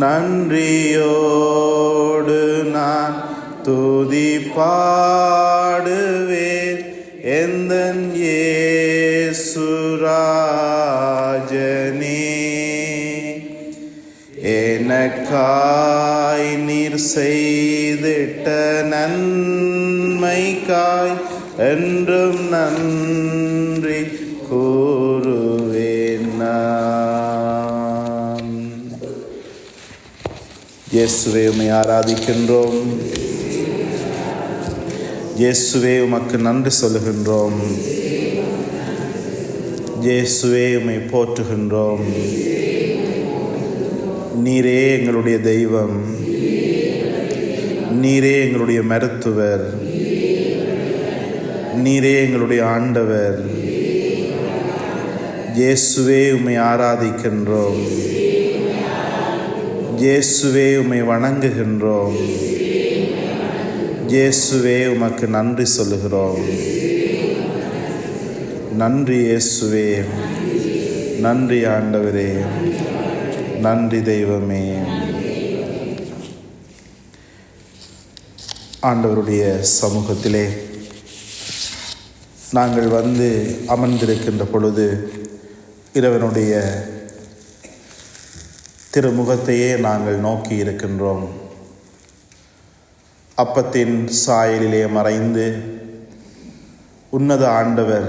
நன்றியோடு நான் துதி பாடுவேன் எந்தன் இயேசுராஜனே. எனக்காய் நீர் செய்திட்ட நன்மைக்காய் என்றும் நன்றி கூறுவேன் நான். இயேசுவே உம்மை ஆராதிக்கின்றோம். இயேசுவே உமக்கு நன்றி சொல்லுகின்றோம். இயேசுவே உம்மை போற்றுகின்றோம். நீரே எங்களுடைய தெய்வம், நீரே எங்களுடைய மருத்துவர், நீரே எங்களுடைய ஆண்டவர். இயேசுவே உம்மை ஆராதிக்கின்றோம். இயேசுவே உம்மை வணங்குகின்றோம். இயேசுவே உமக்கு நன்றி சொல்லுகிறோம். நன்றி இயேசுவே, நன்றி ஆண்டவரே, நன்றி தெய்வமே. ஆண்டவருடைய சமூகத்திலே நாங்கள் வந்து அமர்ந்திருக்கின்ற பொழுது இறைவனுடைய திருமுகத்தையே நாங்கள் நோக்கி இருக்கின்றோம். அப்பத்தின் சாயலிலே மறைந்து உன்னத ஆண்டவர்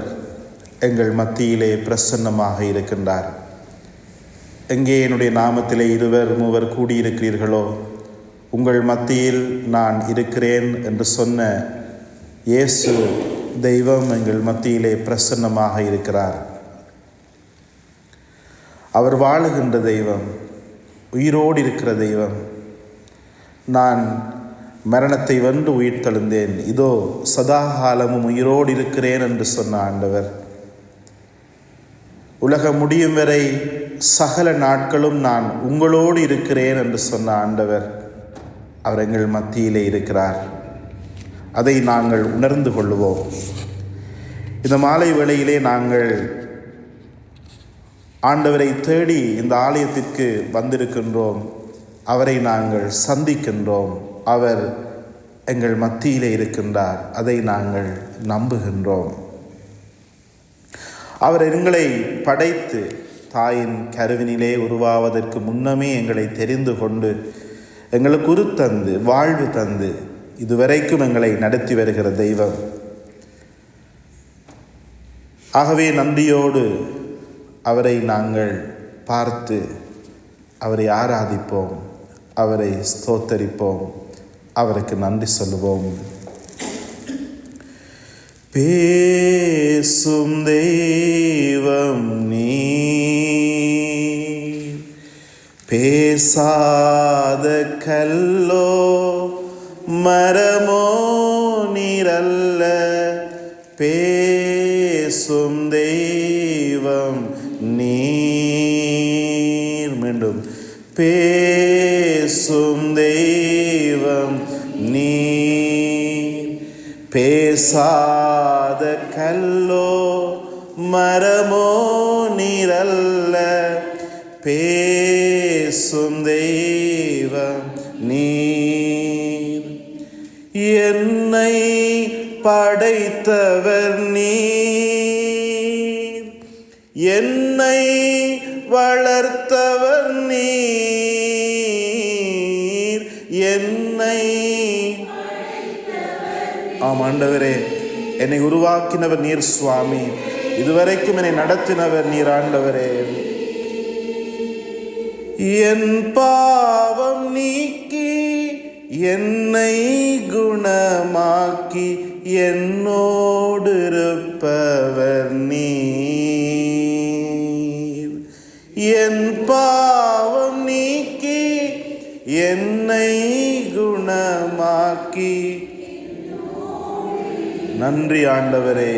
எங்கள் மத்தியிலே பிரசன்னமாக இருக்கின்றார். எங்கே என்னுடைய நாமத்திலே 2-3 கூடியிருக்கிறீர்களோ உங்கள் மத்தியில் நான் இருக்கிறேன் என்று சொன்ன இயேசு தெய்வம் எங்கள் மத்தியிலே பிரசன்னமாக இருக்கிறார். அவர் வாழுகின்ற தெய்வம், உயிரோடு இருக்கிற தெய்வம். நான் மரணத்தை வென்று உயிர் தெழுந்தேன், இதோ சதா காலமும் உயிரோடு இருக்கிறேன் என்று சொன்ன ஆண்டவர், உலகம் முடியும் வரை சகல நாட்களும் நான் உங்களோடு இருக்கிறேன் என்று சொன்ன ஆண்டவர், அவர் எங்கள் மத்தியிலே இருக்கிறார். அதை நாங்கள் உணர்ந்து கொள்வோம். இந்த மாலை வேளையிலே நாங்கள் ஆண்டவரை தேடி இந்த ஆலயத்திற்கு வந்திருக்கின்றோம். அவரை நாங்கள் சந்திக்கின்றோம். அவர் எங்கள் மத்தியிலே இருக்கின்றார். அதை நாங்கள் நம்புகின்றோம். அவர் எங்களை படைத்து தாயின் கருவினிலே உருவாவதற்கு முன்னமே எங்களை தெரிந்து கொண்டு எங்களுக்கு உருத்தந்து வாழ்வு தந்து இதுவரைக்கும் எங்களை நடத்தி வருகிற தெய்வம். ஆகவே நன்றியோடு அவரை நாங்கள் பார்த்து அவரை ஆராதிப்போம், அவரை ஸ்தோத்தரிப்போம், அவருக்கு நன்றி சொல்லுவோம். பேசும் தெய்வம் நீர், பேசாத கல்லோ மரமோ நீரல்ல. பேசும் தெய்வம் நீர். மீண்டும், பேசும் தெய்வம் நீர், பேசாத கல்லோ மரமோ நீரல்ல. பேசும் தெய்வம் நீர். என்னை படைத்தவர் நீர், என்னை வளர்த்தவர் நீர், என்னை ஆண்டவரே, என்னை உருவாக்கினவர் நீர் சுவாமி, இதுவரைக்கும் என்னை நடத்தினவர் நீர் ஆண்டவரே. என் பாவம் நீக்கி என்னை குணமாக்கி என்னோடு இருப்பவர் நீர். என் பாவம் நீக்கி என்னை குணமாக்கி. நன்றி ஆண்டவரே.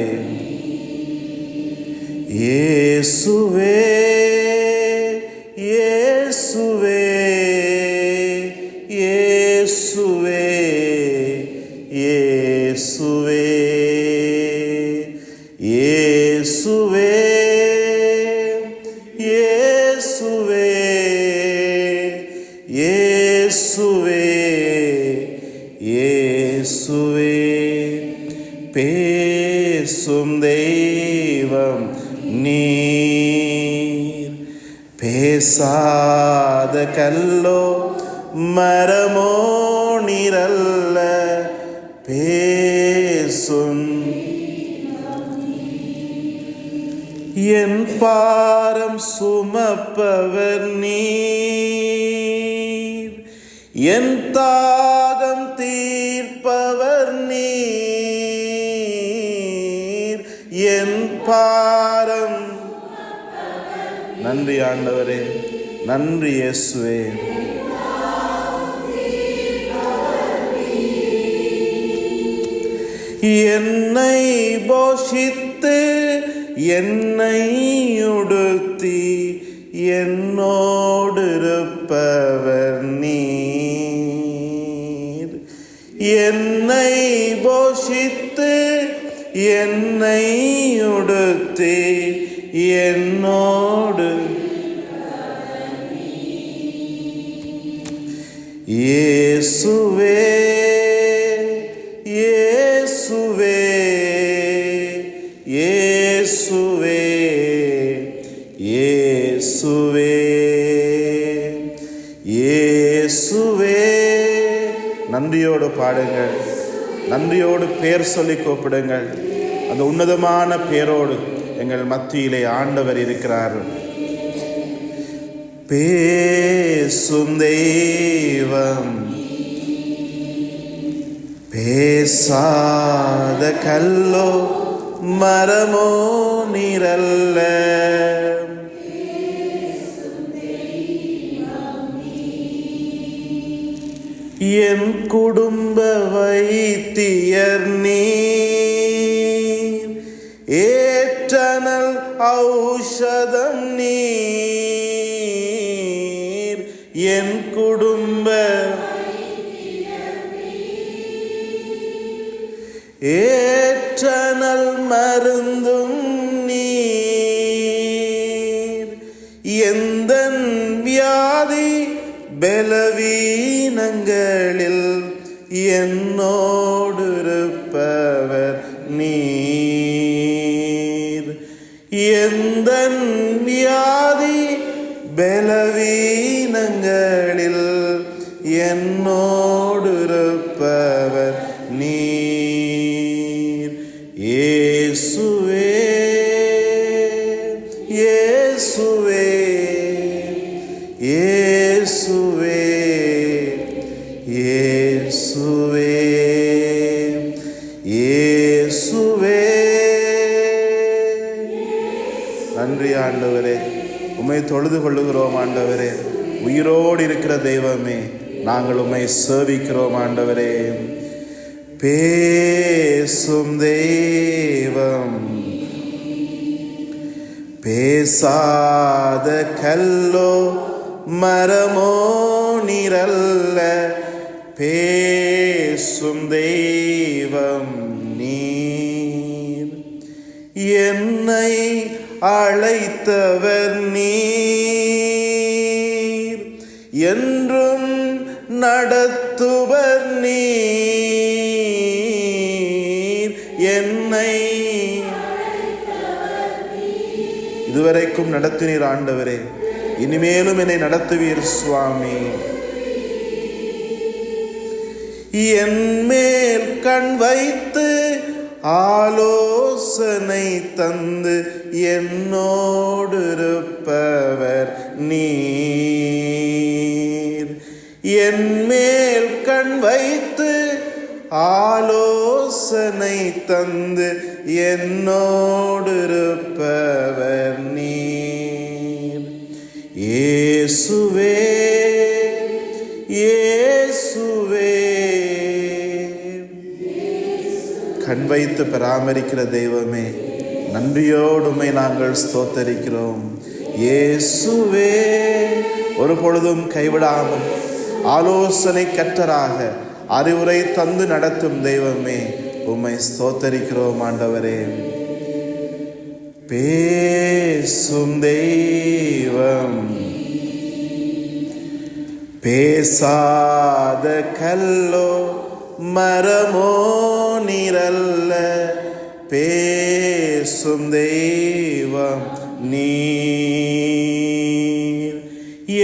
இயேசுவே, இயேசுவே, இயேசுவே, இயேசுவே, இயேசுவே, இயேசுவே, இயேசுவே பேசும் தெய்வம் நீர். பேசாத கல்லோ மரமோ நீரல்ல, பேசும் என் பாரம் சுமப்பவர் நீர், என் தாகம் தீர்ப்பவர் நீர், என் பாரம். நன்றி ஆண்டவரே, நன்றி இயேசுவே. என்னை போஷித்து என்னை உடுத்தி என்னோடு இருப்பவர் நீர். என்னை போஷித்து என்னை உடுத்தி என்னோடு. இயேசுவே இயேசுவே இயேசுவே இயேசுவே இயேசுவே. நன்றியோடு பாடுங்கள், நன்றியோடு பேர் சொல்லி கூப்பிடுங்கள். அந்த உன்னதமான பேரோடு எங்கள் மத்தியிலே ஆண்டவர் இருக்கிறார். பேசும் தெய்வம், பேசாத கல்லோ மரமோ நீரல்ல, என் குடும்ப வைத்தியர் நீர், ஏற்றனல் ஔஷதம் நீர், என் குடும்ப ஏற்றனல் மருந்தும் நீர். எந்தன் வியாதி பலவீனங்களில் என்னோடு இருப்பவர் நீர். எந்தன் வியாதி பலவீனங்களில் என்னோடு இருப்பவர் நீர். இயேசுவே இயேசுவே இயேசுவே இயேசுவே இயேசுவே. நன்றி ஆண்டவரே, உம்மை தொழுது கொள்ளுகிறோம் ஆண்டவரே. உயிரோடு இருக்கிற தெய்வமே, நாங்கள் உம்மை சேவிக்கிறோம் ஆண்டவரே. பேசும் தெய்வம், பேசாத கல்லோ மரமோ நீரல்ல, பேசும் தெய்வம் நீர். என்னை அழைத்தவர் நீர், என்றும் நடத்துவர் நீர். என்னை இதுவரைக்கும் நடத்தினீர் ஆண்டவரே, இனிமேலும் என்னை நடத்துவீர் சுவாமி. என் மேல் கண் வைத்து ஆலோசனை தந்து என்னோடு இருப்பவர் நீர். என் மேல் கண் வைத்து ஆலோசனை தந்து என்னோடு இருப்பவர் நீர். இயேசுவே இயேசுவே. கண் வைத்து பராமரிக்கிற தெய்வமே, நன்றியோடுமை நாங்கள் ஸ்தோத்தரிக்கிறோம். இயேசுவே, ஒரு பொழுதும் கைவிடாமல் ஆலோசனை கற்றராக அறிவுரை தந்து நடத்தும் தெய்வமே, உம்மை ஸ்தோத்தரிக்கிறோம் ஆண்டவரே. பேசும் தெய்வம், பேசாத கல்லோ மரமோ நீரல்ல, பேசும் தெய்வம் நீர்.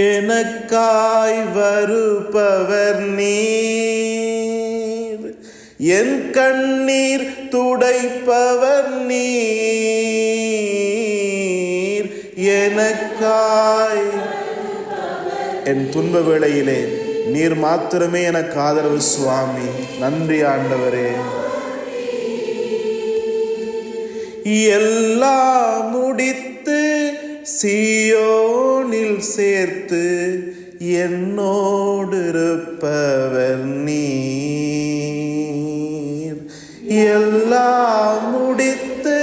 எனக்காய் வருபவர் நீர், என் கண்ணீர் துடைப்பவர் நீர். எனக்காய் என் துன்ப வேளையிலே நீர் மாத்திரமே எனக்கு ஆதரவு சுவாமி. நன்றி ஆண்டவரே. எல்லாம் முடித்து சீயோனில் சேர்த்து என்னோடு இருப்பவர் நீர். எல்லாம் முடித்து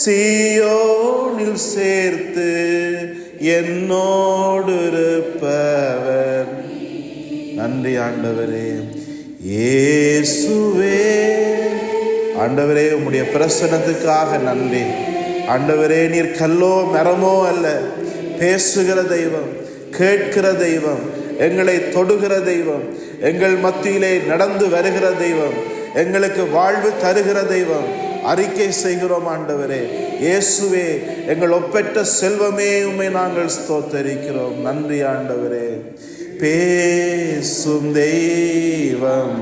சீயோனில் சேர்த்து என்னோடு இருப்பவர். நன்றி ஆண்டவரே. இயேசுவே ஆண்டவரே, உம்முடைய பிரசன்னத்துக்காக நன்றி ஆண்டவரே. நீர் கல்லோ மரமோ அல்ல, பேசுகிற தெய்வம், கேட்கிற தெய்வம், எங்களை தொடுகிற தெய்வம், எங்கள் மத்தியிலே நடந்து வருகிற தெய்வம், எங்களுக்கு வாழ்வு தருகிற தெய்வம். அறிக்கை செய்கிறோம் ஆண்டவரே. இயேசுவே, எங்கள் ஒப்பற்ற செல்வமே, உம்மை நாங்கள் ஸ்தோத்தரிக்கிறோம். நன்றி ஆண்டவரே. பேசும் தெய்வம்.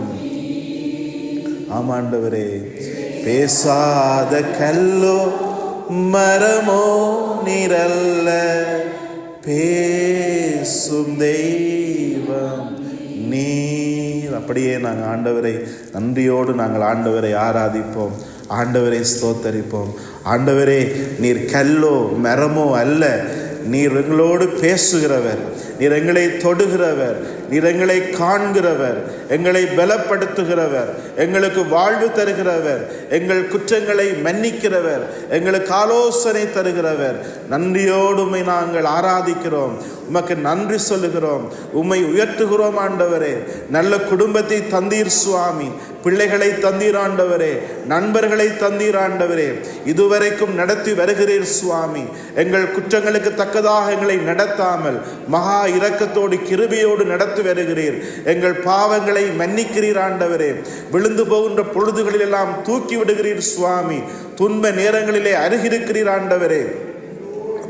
ஆமாண்டவரே. பேசாத கல்லோ மரமோ நீரல்ல, பேசும் தெய்வம் நீர். அப்படியே நாங்கள் ஆண்டவரை நன்றியோடு நாங்கள் ஆண்டவரை ஆராதிப்போம், ஆண்டவரை ஸ்தோத்தரிப்போம். ஆண்டவரே, நீர் கல்லோ மரமோ அல்ல, நீர் எங்களோடு பேசுகிறவர், நீர் எங்களை தொடுகிறவர், நீர் எங்களை காண்கிறவர், எங்களை பலப்படுத்துகிறவர், எங்களுக்கு வாழ்வு தருகிறவர், எங்கள் குற்றங்களை மன்னிக்கிறவர், எங்களுக்கு ஆலோசனை தருகிறவர். நன்றியோடு உம்மை நாங்கள் ஆராதிக்கிறோம், உமக்கு நன்றி சொல்லுகிறோம், உம்மை உயர்த்துகிறோம் ஆண்டவரே. நல்ல குடும்பத்தை தந்தீர் சுவாமி, பிள்ளைகளை தந்தீர் ஆண்டவரே, நண்பர்களை தந்தீர் ஆண்டவரே. இதுவரைக்கும் நடத்தி வருகிறீர் சுவாமி. எங்கள் குற்றங்களுக்கு தக்கதாக எங்களை நடத்தாமல் மகா இரக்கத்தோடு கிருபையோடு நடத்தி வருகிறீர். எங்கள் பாவங்களை மன்னிக்கிறீர் ஆண்டவரே. விழுந்து போகின்ற பொழுதுகளில் எல்லாம் தூக்கி விடுகிறீர் சுவாமி. துன்ப நேரங்களிலே அருகிருக்கிறீர் ஆண்டவரே.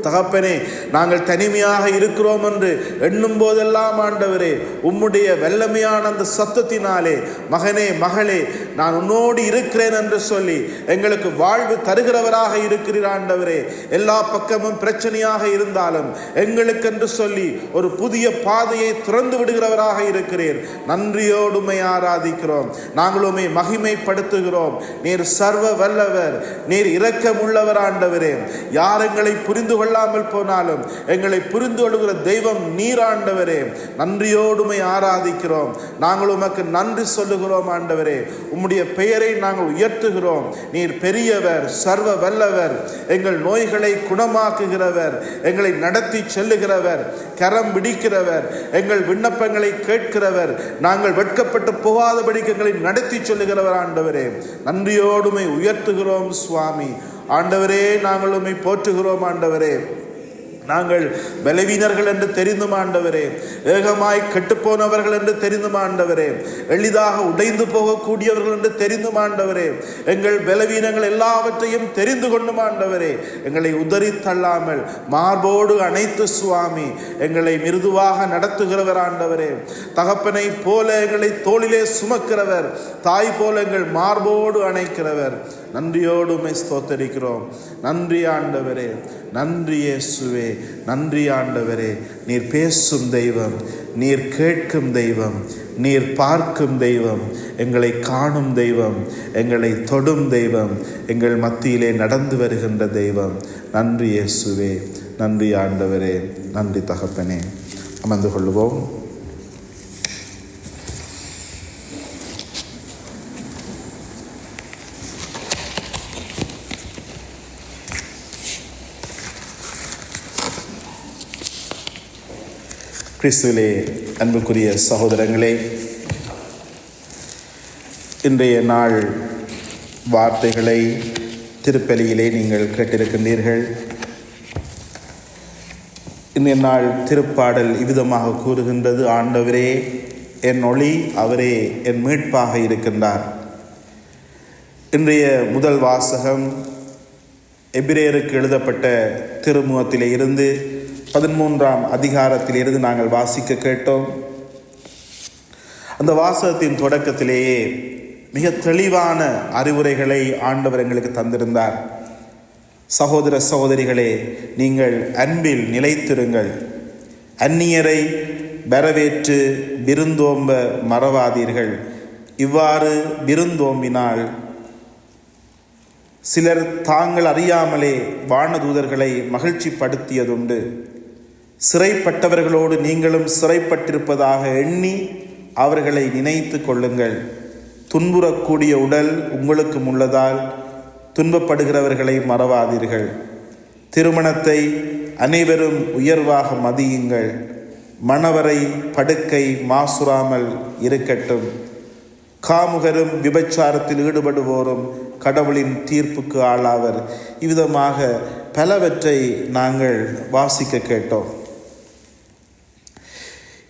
தகப்பனே, நாங்கள் தனிமையாக இருக்கிறோம் என்று எண்ணும் போதெல்லாம் ஆண்டவரே, உம்முடைய வல்லமையான அந்த சத்தத்தினாலே, மகனே மகளே, நான் உன்னோடு இருக்கிறேன் என்று சொல்லி எங்களுக்கு வாழ்வு தருகிறவராக இருக்கிறீர் ஆண்டவரே. எல்லா பக்கமும் பிரச்சனையாக இருந்தாலும் எங்களுக்கென்று சொல்லி ஒரு புதிய பாதையை திறந்து விடுகிறவராக இருக்கிறீர். நன்றியோடு உம்மை ஆராதிக்கிறோம், நாங்கள் உம்மை மகிமைப்படுத்துகிறோம். நீர் சர்வ வல்லவர், நீர் இரக்கம் உள்ளவர் ஆண்டவரே. யார் எங்களை புரிந்து கொள்ளாமல் போனாலும் எங்களை புரிந்து கொள்கிற தெய்வம் நீர் ஆண்டவரே. நன்றியோடு உம்மை ஆராதிக்கிறோம், நாங்கள் உமக்கு நன்றி சொல்லுகிறோம் ஆண்டவரே. உம்முடைய பெயரை நாங்கள் உயர்த்துகிறோம். நீர் பெரியவர், சர்வ வல்லவர், எங்கள் நோய்களை குணமாக்குகிறவர், எங்களை நடத்தி செல்லுகிறவர், கரம் பிடிக்கிறவர், எங்கள் விண்ணப்பங்களை கேட்கிறவர், நாங்கள் வெட்கப்பட்டு போகாதபடிக்கு எங்களை நடத்தி சொல்லுகிறவர் ஆண்டவரே. நன்றியோடு உம்மை உயர்த்துகிறோம் சுவாமி. ஆண்டவரே, நாங்கள் உம்மை போற்றுகிறோம் ஆண்டவரே. நாங்கள் பலவீனர்கள் என்று தெரிந்தும் ஆண்டவரே, ஏகமாய் கெட்டுப்போனவர்கள் என்று தெரிந்தும் ஆண்டவரே, எளிதாக உடைந்து போகக்கூடியவர்கள் என்று தெரிந்தும் ஆண்டவரே, எங்கள் பலவீனங்கள் எல்லாவற்றையும் தெரிந்து கொண்டும் ஆண்டவரே, எங்களை உதறி தள்ளாமல் மார்போடு அணைத்து சுவாமி எங்களை மிருதுவாக நடத்துகிறவர் ஆண்டவரே. தகப்பனை போல எங்களை தோளிலே சுமக்கிறவர், தாய் போல எங்கள் மார்போடு அணைக்கிறவர். நன்றியோடு உம்மை ஸ்தோத்தரிக்கிறோம். நன்றி ஆண்டவரே, நன்றி இயேசுவே, நன்றி ஆண்டவரே. நீர் பேசும் தெய்வம், நீர் கேட்கும் தெய்வம், நீர் பார்க்கும் தெய்வம், எங்களை காணும் தெய்வம், எங்களை தொடும் தெய்வம், எங்கள் மத்தியிலே நடந்து வருகின்ற தெய்வம். நன்றி இயேசுவே, நன்றி ஆண்டவரே, நன்றி தகப்பனே. அமர்ந்து கொள்வோம். கிறிஸ்துவிலே அன்புக்குரிய சகோதரங்களே, இன்றைய நாள் வார்த்தைகளை திருப்பலியிலே நீங்கள் கேட்டிருக்கின்றீர்கள். இந்த நாள் திருப்பாடல் இவ்விதமாக கூறுகின்றது: ஆண்டவரே என் ஒளி, அவரே என் மீட்பாக இருக்கின்றார். இன்றைய முதல் வாசகம் எபிரேயருக்கு எழுதப்பட்ட திருமுகத்திலே இருந்து 13ஆம் அதிகாரத்திலிருந்து நாங்கள் வாசிக்க கேட்டோம். அந்த வாசகத்தின் தொடக்கத்திலேயே மிக தெளிவான அறிவுரைகளை ஆண்டவர் எங்களுக்கு தந்திருந்தார். சகோதர சகோதரிகளே, நீங்கள் அன்பில் நிலைத்திருங்கள், அந்நியரை வரவேற்று விருந்தோம்ப மறவாதீர்கள். இவ்வாறு விருந்தோம்பினால் சிலர் தாங்கள் அறியாமலே வானதூதர்களை மகிழ்ச்சிப்படுத்தியதுண்டு. சிறைப்பட்டவர்களோடு நீங்களும் சிறைப்பட்டிருப்பதாக எண்ணி அவர்களை நினைத்து கொள்ளுங்கள். துன்புறக்கூடிய உடல் உங்களுக்கு உள்ளதால் துன்பப்படுகிறவர்களை மறவாதீர்கள். திருமணத்தை அனைவரும் உயர்வாக மதியுங்கள். மணவரை படுக்கை மாசுறாமல் இருக்கட்டும். காமுகரும் விபச்சாரத்தில் ஈடுபடுவோரும் கடவுளின் தீர்ப்புக்கு ஆளாவர். இவ்விதமாக பலவற்றை நாங்கள் வாசிக்க கேட்டோம்.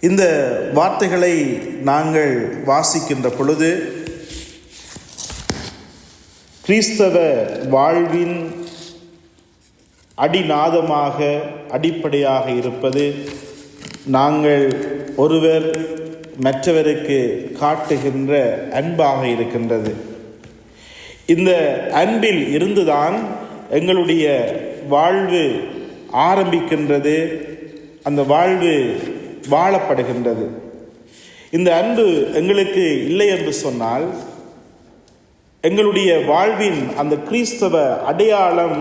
இந்த வார்த்தைகளை நாங்கள் வாசிக்கின்ற பொழுது கிறிஸ்தவ வாழ்வின் அடிநாதமாக அடிப்படையாக இருப்பது நாங்கள் ஒருவர் மற்றவருக்கு காட்டுகின்ற அன்பாக இருக்கின்றது. இந்த அன்பில் இருந்துதான் எங்களுடைய வாழ்வு ஆரம்பிக்கின்றது, அந்த வாழ்வு வாழப்படுகின்றது. இந்த அன்பு எங்களுக்கு இல்லை என்று சொன்னால் எங்களுடைய வாழ்வின் அந்த கிறிஸ்தவ அடையாளம்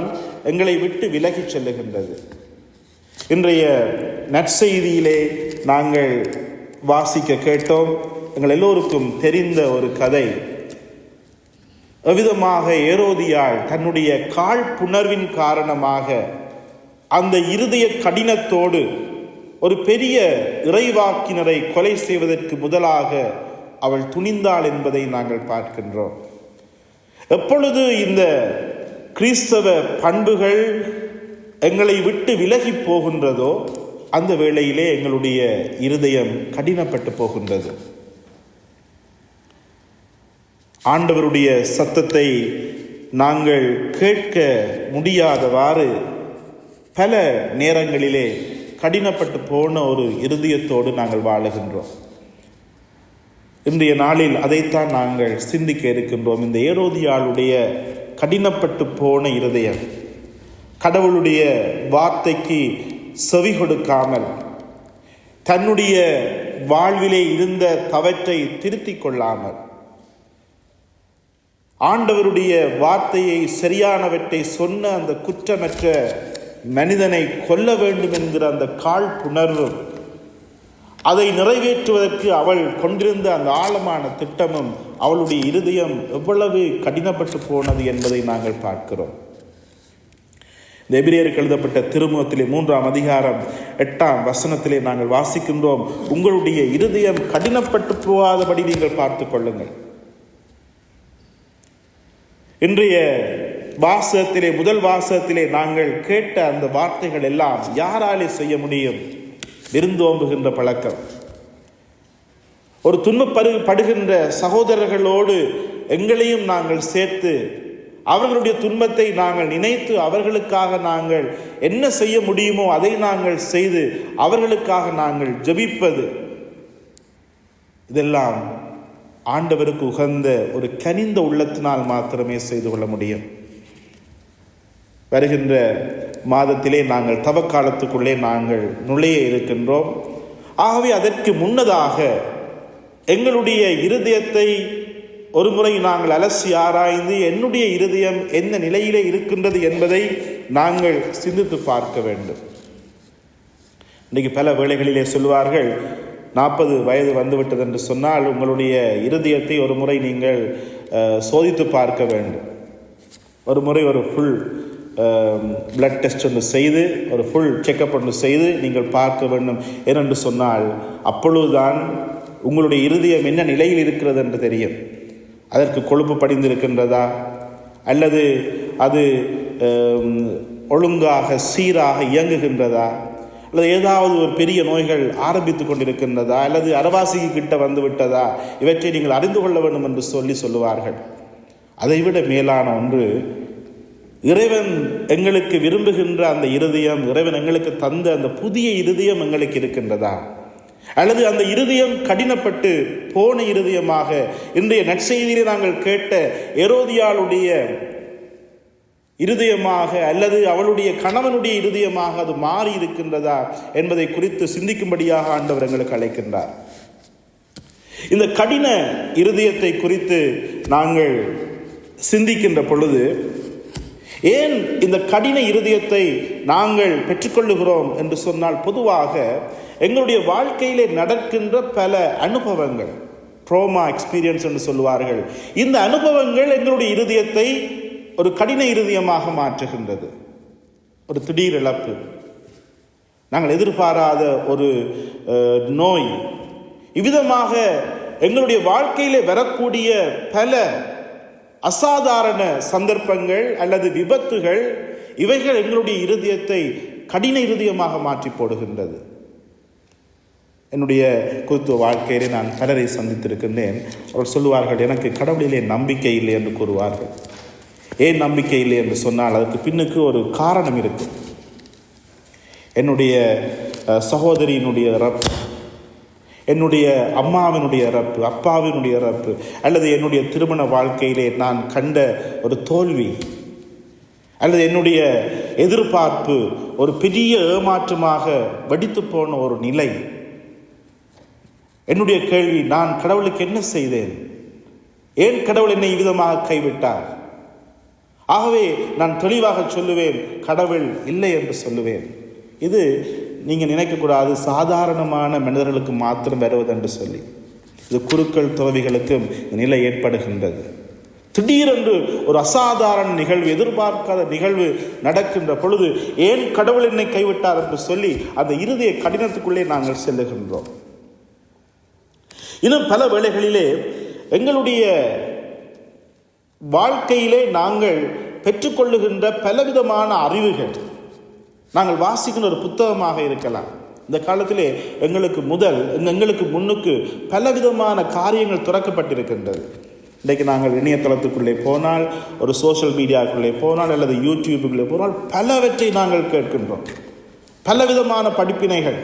எங்களை விட்டு விலகிச் செல்லுகின்றது. இன்றைய நற்செய்தியிலே நாங்கள் வாசிக்க கேட்டோம். எங்கள் எல்லோருக்கும் தெரிந்த ஒரு கதை. எவ்விதமாக ஏரோதியாள் தன்னுடைய காழ்ப்புணர்வின் காரணமாக அந்த இருதய கடினத்தோடு ஒரு பெரிய இறைவாக்கினரை கொலை செய்வதற்கு முதலாக அவள் துணிந்தாள் என்பதை நாங்கள் பார்க்கின்றோம். எப்பொழுது இந்த கிறிஸ்தவ பண்புகள் எங்களை விட்டு விலகி போகின்றதோ அந்த வேளையிலே எங்களுடைய இருதயம் கடினப்பட்டு போகின்றது. ஆண்டவருடைய சத்தத்தை நாங்கள் கேட்க முடியாதவாறு பல நேரங்களிலே கடினப்பட்டு போன ஒரு இருதயத்தோடு நாங்கள் வாழுகின்றோம். இன்றைய நாளில் அதைத்தான் நாங்கள் சிந்திக்க இருக்கின்றோம். இந்த ஏரோதியாளுடைய கடினப்பட்டு போன இருதயம், கடவுளுடைய வார்த்தைக்கு செவி கொடுக்காமல் தன்னுடைய வாழ்விலே இருந்த தவற்றை திருத்திக் கொள்ளாமல் ஆண்டவருடைய வார்த்தையை சரியானவற்றை சொன்ன அந்த குற்றமற்ற மனிதனை கொல்ல வேண்டும் என்கிற அந்த காழ்ப்புணர்வு, அதை நிறைவேற்றுவதற்கு அவள் கொண்டிருந்த அந்த ஆழமான திட்டமும் அவளுடைய இருதயம் எவ்வளவு கடினப்பட்டு போனது என்பதை நாங்கள் பார்க்கிறோம். இந்த எபிரேயருக்கு எழுதப்பட்ட திருமுகத்திலே 3ஆம் அதிகாரம் 8ஆம் வசனத்திலே நாங்கள் வாசிக்கின்றோம்: உங்களுடைய இருதயம் கடினப்பட்டு போகாதபடி நீங்கள் பார்த்து கொள்ளுங்கள். இன்றைய வாசகத்திலே, முதல் வாசகத்திலே நாங்கள் கேட்ட அந்த வார்த்தைகள் எல்லாம் யாராலே செய்ய முடியும்? விருந்தோம்புகின்ற பழக்கம். ஒரு துன்பப்படுகின்ற சகோதரர்களோடு எங்களையும் நாங்கள் சேர்த்து அவர்களுடைய துன்பத்தை நாங்கள் நினைத்து அவர்களுக்காக நாங்கள் என்ன செய்ய முடியுமோ அதை நாங்கள் செய்து அவர்களுக்காக நாங்கள் ஜெபிப்பது, இதெல்லாம் ஆண்டவருக்கு உகந்த ஒரு கனிந்த உள்ளத்தினால் மாத்திரமே செய்து கொள்ள முடியும். வருகின்ற மாதத்திலே நாங்கள் தவக்காலத்துக்குள்ளே நாங்கள் நுழைய இருக்கின்றோம். ஆகவே அதற்கு முன்னதாக எங்களுடைய இருதயத்தை ஒரு முறை நாங்கள் அலசி ஆராய்ந்து என்னுடைய இருதயம் என்ன நிலையிலே இருக்கின்றது என்பதை நாங்கள் சிந்தித்து பார்க்க வேண்டும். இன்றைக்கு பல வேளைகளிலே சொல்வார்கள், 40 வயது வந்துவிட்டது என்று சொன்னால் உங்களுடைய இருதயத்தை ஒரு முறை நீங்கள் சோதித்து பார்க்க வேண்டும். ஒரு முறை ஒரு ஃபுல் பிளட் டெஸ்ட் ஒன்று செய்து, ஒரு ஃபுல் செக்கப் ஒன்று செய்து நீங்கள் பார்க்க வேண்டும். ஏனென்று சொன்னால் அப்பொழுதுதான் உங்களுடைய இருதயம் என்ன நிலையில் இருக்கிறது என்று தெரியும். அதற்கு கொழுப்பு படிந்திருக்கின்றதா, அல்லது அது ஒழுங்காக சீராக இயங்குகின்றதா, அல்லது ஏதாவது ஒரு பெரிய நோய்கள் ஆரம்பித்து கொண்டிருக்கின்றதா, அல்லது அரவாசிக்கு கிட்ட வந்து விட்டதா, இவற்றை நீங்கள் அறிந்து கொள்ள வேண்டும் என்று சொல்லுவார்கள். அதைவிட மேலான ஒன்று, இறைவன் எங்களுக்கு விரும்புகின்ற அந்த இருதயம், இறைவன் எங்களுக்கு தந்த அந்த புதிய இருதயம் எங்களுக்கு இருக்கின்றதா, அல்லது அந்த இருதயம் கடினப்பட்டு போன இருதயமாக இன்றைய நற்செய்தியிலே நாங்கள் கேட்ட ஏரோதியாளுடைய இருதயமாக அல்லது அவளுடைய கணவனுடைய இருதயமாக அது மாறி இருக்கின்றதா என்பதை குறித்து சிந்திக்கும்படியாக ஆண்டவர் எங்களுக்கு அழைக்கின்றார். இந்த கடின இருதயத்தை குறித்து நாங்கள் சிந்திக்கின்ற பொழுது, ஏன் இந்த கடின இருதயத்தை நாங்கள் பெற்றுக்கொள்ளுகிறோம் என்று சொன்னால், பொதுவாக எங்களுடைய வாழ்க்கையிலே நடக்கின்ற பல அனுபவங்கள், ட்ரோமா எக்ஸ்பீரியன்ஸ் என்று சொல்லுவார்கள், இந்த அனுபவங்கள் எங்களுடைய இருதயத்தை ஒரு கடின இருதயமாக மாற்றுகின்றது. ஒரு திடீர் இழப்பு, நாங்கள் எதிர்பாராத ஒரு நோய், இவ்விதமாக எங்களுடைய வாழ்க்கையிலே வரக்கூடிய பல அசாதாரண சந்தர்ப்பங்கள் அல்லது விபத்துகள், இவைகள் எங்களுடைய இருதயத்தை கடின இருதயமாக மாற்றி போடுகின்றது. என்னுடைய குருத்துவ வாழ்க்கையிலே நான் பலரை சந்தித்திருக்கின்றேன். அவர்கள் சொல்லுவார்கள், எனக்கு கடவுளிலே நம்பிக்கை இல்லை என்று கூறுவார்கள். ஏன் நம்பிக்கை இல்லை என்று சொன்னால் அதற்கு பின்னுக்கு ஒரு காரணம் இருக்கும். என்னுடைய சகோதரியினுடைய இறப்பு, என்னுடைய அம்மாவினுடைய இறப்பு, அப்பாவினுடைய இறப்பு, அல்லது என்னுடைய திருமண வாழ்க்கையிலே நான் கண்ட ஒரு தோல்வி, அல்லது என்னுடைய எதிர்பார்ப்பு ஒரு பெரிய ஏமாற்றமாக வெடித்து போன ஒரு நிலை. என்னுடைய கேள்வி, நான் கடவுளுக்கு என்ன செய்தேன்? ஏன் கடவுள் என்னை இவ்விதமாக கைவிட்டார்? ஆகவே நான் தெளிவாக சொல்லுவேன், கடவுள் இல்லை என்று சொல்லுவேன். இது நீங்கள் நினைக்கக்கூடாது சாதாரணமான மனிதர்களுக்கு மாத்திரம் வருவது என்று சொல்லி. இது குருக்கள் துறவிகளுக்கும் நிலை ஏற்படுகின்றது. திடீரென்று ஒரு அசாதாரண நிகழ்வு, எதிர்பார்க்காத நிகழ்வு நடக்கின்ற பொழுது ஏன் கடவுள் என்னை கைவிட்டார் என்று சொல்லி அந்த இருதய கடினத்துக்குள்ளே நாங்கள் செல்லுகின்றோம். இன்னும் பல வேளைகளிலே எங்களுடைய வாழ்க்கையிலே நாங்கள் பெற்றுக்கொள்ளுகின்ற பலவிதமான அறிவுகள், நாங்கள் வாசிக்கின்ற ஒரு புத்தகமாக இருக்கலாம். இந்த காலத்திலே எங்களுக்கு முன்னுக்கு பலவிதமான காரியங்கள் துறக்கப்பட்டிருக்கின்றது. இன்றைக்கு நாங்கள் இணையதளத்துக்குள்ளே போனால், ஒரு சோஷியல் மீடியாவுக்குள்ளே போனால், அல்லது யூடியூபுக்குள்ளே போனால் பலவற்றை நாங்கள் கேட்கின்றோம். பலவிதமான படிப்பினைகள்,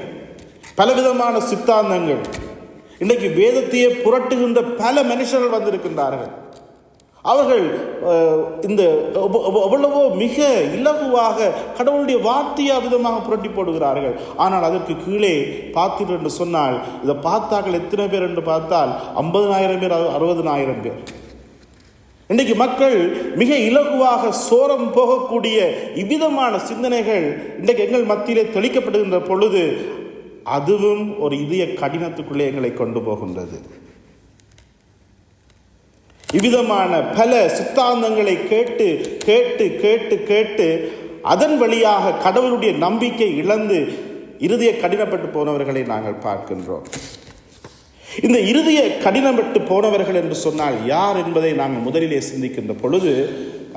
பலவிதமான சித்தாந்தங்கள். இன்றைக்கு வேதத்தையே புரட்டுகின்ற பல மனுஷர்கள் வந்திருக்கின்றார்கள். அவர்கள் இந்த எவ்வளவோ மிக இலகுவாக கடவுளுடைய வார்த்தையை விதமாக புரட்டி போடுகிறார்கள். ஆனால் அதற்கு கீழே பார்த்தீர்கள் என்று சொன்னால், இதை பார்த்தார்கள் எத்தனை பேர் என்று பார்த்தால் 50,000 பேர், 60,000 பேர். இன்றைக்கு மக்கள் மிக இலகுவாக சோரம் போகக்கூடிய இவ்விதமான சிந்தனைகள் இன்றைக்கு எங்கள் மத்தியிலே தெளிக்கப்படுகின்ற பொழுது, அதுவும் ஒரு இதய கடினத்துக்குள்ளே எங்களை கொண்டு போகின்றது. இவ்விதமான பல சித்தாந்தங்களை கேட்டு கேட்டு கேட்டு கேட்டு அதன் வழியாக கடவுளுடைய நம்பிக்கை இழந்து இருதய கடினப்பட்டு போனவர்களை நாங்கள் பார்க்கின்றோம். இந்த இருதய கடினப்பட்டு போனவர்கள் என்று சொன்னால் யார் என்பதை நாங்கள் முதலிலே சிந்திக்கின்ற பொழுது,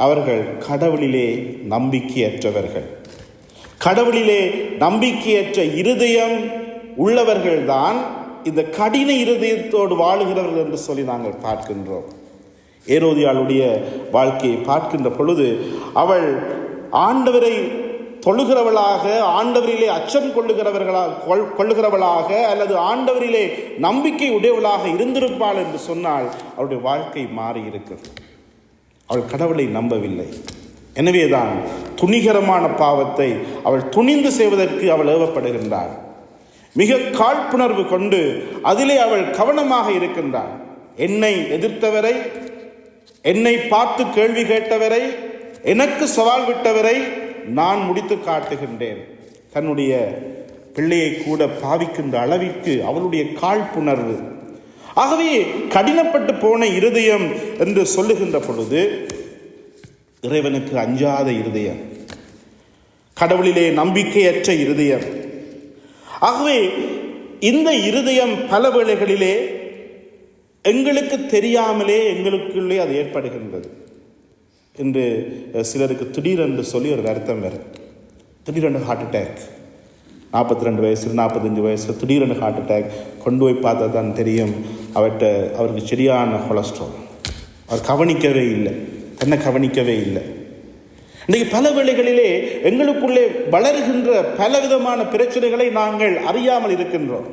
அவர்கள் கடவுளிலே நம்பிக்கையற்றவர்கள். கடவுளிலே நம்பிக்கையற்ற இருதயம் உள்ளவர்கள்தான் இந்த கடின இருதயத்தோடு வாழுகிறவர்கள் என்று சொல்லி நாங்கள் பார்க்கின்றோம். ஏரோதியாளுடைய வாழ்க்கையை பார்க்கின்ற பொழுது, அவள் ஆண்டவரை தொழுகிறவளாக, ஆண்டவரிலே அச்சம் கொள்ளுகிறவளாக அல்லது ஆண்டவரிலே நம்பிக்கை உடையவளாக இருந்திருப்பாள் என்று சொன்னால் அவளுடைய வாழ்க்கை மாறி இருக்கிறது. அவள் கடவுளை நம்பவில்லை. எனவேதான் துணிகரமான பாவத்தை அவள் துணிந்து செய்வதற்கு அவள் ஏவப்படுகின்றாள். மிக காழ்ப்புணர்வு கொண்டு அதிலே அவள் கவனமாக இருக்கின்றாள். என்னை எதிர்த்தவரை, என்னை பார்த்து கேள்வி கேட்டவரை, எனக்கு சவால் விட்டவரை நான் முடித்து காட்டுகின்றேன். தன்னுடைய பிள்ளையை கூட பாவிக்கின்ற அளவிற்கு அவளுடைய காழ்ப்புணர்வு. ஆகவே கடினப்பட்டு போன இருதயம் என்று சொல்லுகின்ற பொழுது, இறைவனுக்கு அஞ்சாத இருதயம், கடவுளிலே நம்பிக்கையற்ற இருதயம். ஆகவே இந்த இருதயம் பல வேளைகளிலே எங்களுக்கு தெரியாமலே எங்களுக்குள்ளே அது ஏற்படுகின்றது. என்று சிலருக்கு திடீரென்று சொல்லி ஒரு வருத்தம் வரும். திடீரென்று ஹார்ட் அட்டாக், 42 வயசு 45 வயசு திடீரென ஹார்ட் அட்டாக். கொண்டு போய் பார்த்தா தான் தெரியும் அவருக்கு சரியான கொலஸ்ட்ரால். அவர் கவனிக்கவே இல்லை, தன்னை கவனிக்கவே இல்லை. இன்றைக்கு பல வேளைகளிலே எங்களுக்குள்ளே வளர்கின்ற பலவிதமான பிரச்சனைகளை நாங்கள் அறியாமல் இருக்கின்றோம்.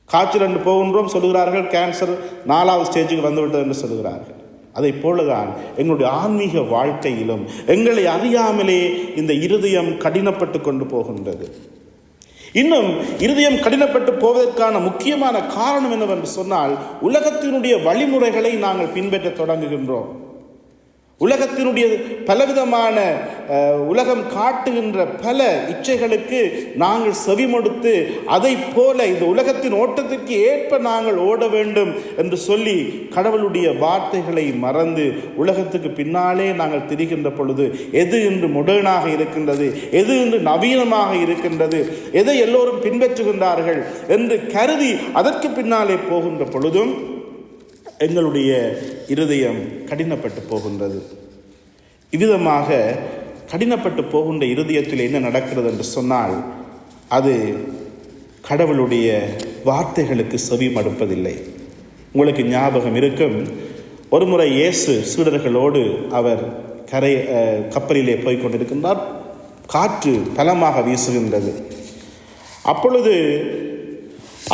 காய்ச்சல் என்று போகின்றோம், சொல்லுகிறார்கள் கேன்சர் 4வது ஸ்டேஜுக்கு வந்துவிட்டது என்று சொல்லுகிறார்கள். அதை போலதான் எங்களுடைய ஆன்மீக வாழ்க்கையிலும் எங்களை அறியாமலே இந்த இருதயம் கடினப்பட்டு கொண்டு போகின்றது. இன்னும் இருதயம் கடினப்பட்டு போவதற்கான முக்கியமான காரணம் என்னவென்று சொன்னால், உலகத்தினுடைய வழிமுறைகளை நாங்கள் பின்பற்ற தொடங்குகின்றோம். உலகத்தினுடைய பலவிதமான உலகம் காட்டுகின்ற பல இச்சைகளுக்கு நாங்கள் செவிமடுத்து அதை போல இந்த உலகத்தின் ஓட்டத்திற்கு ஏற்ப நாங்கள் ஓட வேண்டும் என்று சொல்லி கடவுளுடைய வார்த்தைகளை மறந்து உலகத்துக்கு பின்னாலே நாங்கள் திரிகின்ற பொழுது எது இன்று மாடர்னாக இருக்கின்றது, எது இன்று நவீனமாக இருக்கின்றது, எதை எல்லோரும் பின்பற்றுகின்றார்கள் என்று கருதி அதற்கு பின்னாலே போகின்ற பொழுதும் எங்களுடைய இருதயம் கடினப்பட்டு போகின்றது. இவ்விதமாக கடினப்பட்டு போகின்ற இருதயத்தில் என்ன நடக்கிறது என்று சொன்னால், அது கடவுளுடைய வார்த்தைகளுக்கு செவி மடுப்பதில்லை. உங்களுக்கு ஞாபகம் இருக்கும், ஒரு முறை இயேசு சீடர்களோடு அவர் கப்பலிலே போய் கொண்டிருக்கின்றார். காற்று பலமாக வீசுகின்றது. அப்பொழுது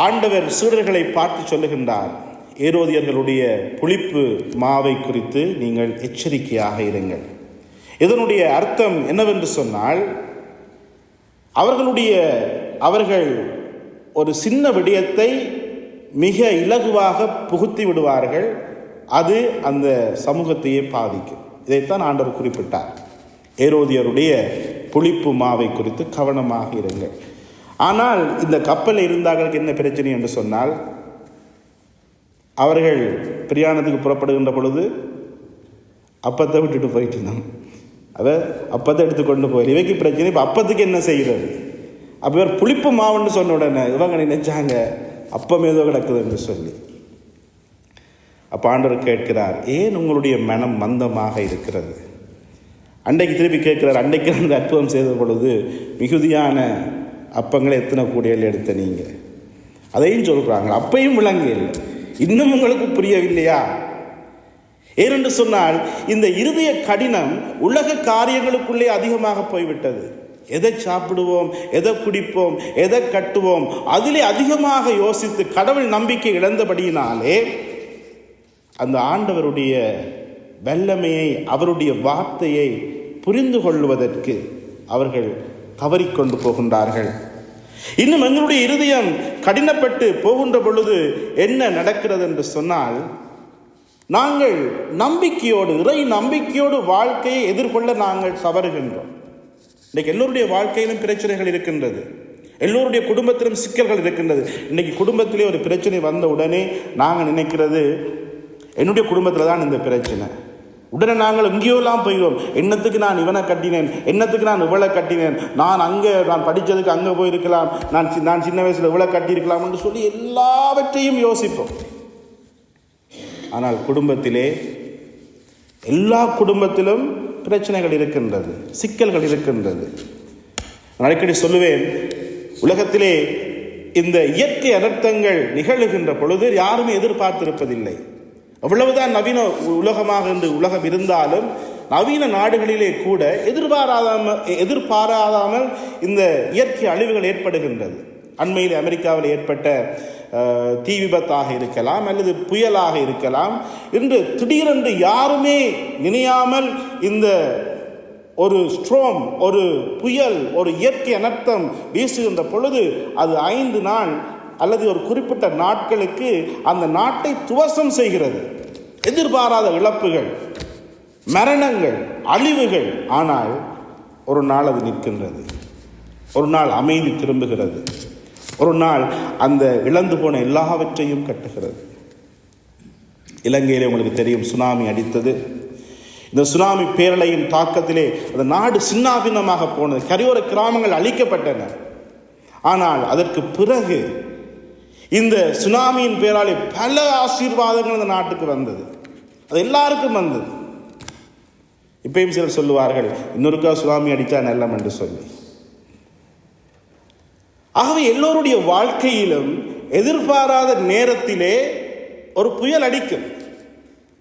ஆண்டவர் சீடர்களை பார்த்து சொல்லுகின்றார், ஏரோதியர்களுடைய புளிப்பு மாவை குறித்து நீங்கள் எச்சரிக்கையாக இருங்கள். இதனுடைய அர்த்தம் என்னவென்று சொன்னால், அவர்கள் ஒரு சின்ன விடயத்தை மிக இலகுவாக புகுத்தி விடுவார்கள். அது அந்த சமூகத்தையே பாதிக்கும். இதைத்தான் ஆண்டவர் குறிப்பிட்டார். ஏரோதியருடைய புளிப்பு மாவை குறித்து கவனமாக இருங்கள். ஆனால் இந்த கப்பலில் இருந்தார்களுக்கு என்ன பிரச்சனை என்று சொன்னால், அவர்கள் பிரயாணத்துக்கு புறப்படுகின்ற பொழுது அப்பத்தை விட்டுட்டு போயிட்டு இருந்தாங்க. அப்பத்தை எடுத்துக்கொண்டு போய் இவைக்கு பிரச்சனை. இப்போ அப்பத்துக்கு என்ன செய்கிறது? அப்போ இவர் புளிப்பு மாவுன்னு சொன்ன உடனே இவங்க நினைச்சாங்க அப்பம் ஏதோ கிடக்குது என்று சொல்லி. அப்போ ஆண்டவர் கேட்கிறார், ஏன் உங்களுடைய மனம் மந்தமாக இருக்கிறது? அன்றைக்கு திருப்பி கேட்கிறார், அன்றைக்கு அந்த அற்புதம் செய்த பொழுது மிகுதியான அப்பங்களை எத்தனை கூடையில் எடுத்த நீங்கள் அதையும் சொல்கிறாங்க. அப்பையும் விளங்க இல்லை, இன்னும் உங்களுக்கு புரியவில்லையா? ஏனென்று சொன்னால் இந்த இருதய கடினம் உலக காரியங்களுக்குள்ளே அதிகமாக போய்விட்டது. எதை சாப்பிடுவோம், எதை குடிப்போம், எதை கட்டுவோம், அதிலே அதிகமாக யோசித்து கடவுள் நம்பிக்கை இழந்தபடியினாலே அந்த ஆண்டவருடைய வல்லமையை, அவருடைய வார்த்தையை புரிந்து கொள்வதற்கு அவர்கள் தவறிக்கொண்டு போகின்றார்கள். இன்னும் எங்களுடைய இருதயம் கடினப்பட்டு போகின்ற பொழுது என்ன நடக்கிறது என்று சொன்னால், நாங்கள் நம்பிக்கையோடு, இறை நம்பிக்கையோடு வாழ்க்கையை எதிர்கொள்ள நாங்கள் தவறுகின்றோம். இன்றைக்கு எல்லோருடைய வாழ்க்கையிலும் பிரச்சனைகள் இருக்கின்றது, எல்லோருடைய குடும்பத்திலும் சிக்கல்கள் இருக்கின்றது. இன்றைக்கி குடும்பத்திலே ஒரு பிரச்சனை வந்த உடனே நாங்கள் நினைக்கிறது, என்னுடைய குடும்பத்தில் தான் இந்த பிரச்சனை. உடனே நாங்கள் எங்கேயோலாம் போயிடுவோம். என்னத்துக்கு நான் இவனை கட்டினேன், என்னத்துக்கு நான் இவளை கட்டினேன், நான் படித்ததுக்கு அங்கே போயிருக்கலாம், நான் சின்ன வயசில் இவளை கட்டியிருக்கலாம் என்று சொல்லி எல்லாவற்றையும் யோசிப்போம். ஆனால் குடும்பத்திலே, எல்லா குடும்பத்திலும் பிரச்சனைகள் இருக்கின்றது, சிக்கல்கள் இருக்கின்றது. நான் அடிக்கடி சொல்லுவேன், உலகத்திலே இந்த இயற்கை அனர்த்தங்கள் நிகழுகின்ற பொழுது யாருமே எதிர்பார்த்திருப்பதில்லை. அவ்வளவுதான் நவீன உலகமாக என்று உலகம் இருந்தாலும் நவீன நாடுகளிலே கூட எதிர்பாராமல் இந்த இயற்கை அழிவுகள் ஏற்படுகின்றது. அண்மையில் அமெரிக்காவில் ஏற்பட்ட தீ விபத்தாக இருக்கலாம், அல்லது புயலாக இருக்கலாம். இன்று திடீரென்று யாருமே நினையாமல் இந்த ஒரு ஸ்ட்ரோம், ஒரு புயல், ஒரு இயற்கை அனர்த்தம் வீசுகின்ற பொழுது அது 5 நாள் அல்லது ஒரு குறிப்பிட்ட நாட்களுக்கு அந்த நாட்டை துவசம் செய்கிறது. எதிர்பாராத இழப்புகள், மரணங்கள், அழிவுகள். ஆனால் ஒரு நாள் அது நிற்கின்றது, ஒரு நாள் அமைதி திரும்புகிறது, ஒரு நாள் அந்த இழந்து போன எல்லாவற்றையும் கட்டுகிறது. இலங்கையிலே உங்களுக்கு தெரியும், சுனாமி அடித்தது. இந்த சுனாமி பேரலையின் தாக்கத்திலே அந்த நாடு சின்னாபின்னமாக போனது, கரையோர கிராமங்கள் அழிக்கப்பட்டன. ஆனால் அதற்கு பிறகு இந்த சுனாமியின் பேராலே பல ஆசீர்வாதங்கள் அந்த நாட்டுக்கு வந்தது, அது எல்லாருக்கும் வந்தது. இப்பயும் சிலர் சொல்லுவார்கள், இன்னொருக்கா சுனாமி அடித்தா நல்லம் என்று சொல்லி. ஆகவே எல்லோருடைய வாழ்க்கையிலும் எதிர்பாராத நேரத்திலே ஒரு புயல் அடிக்கும்.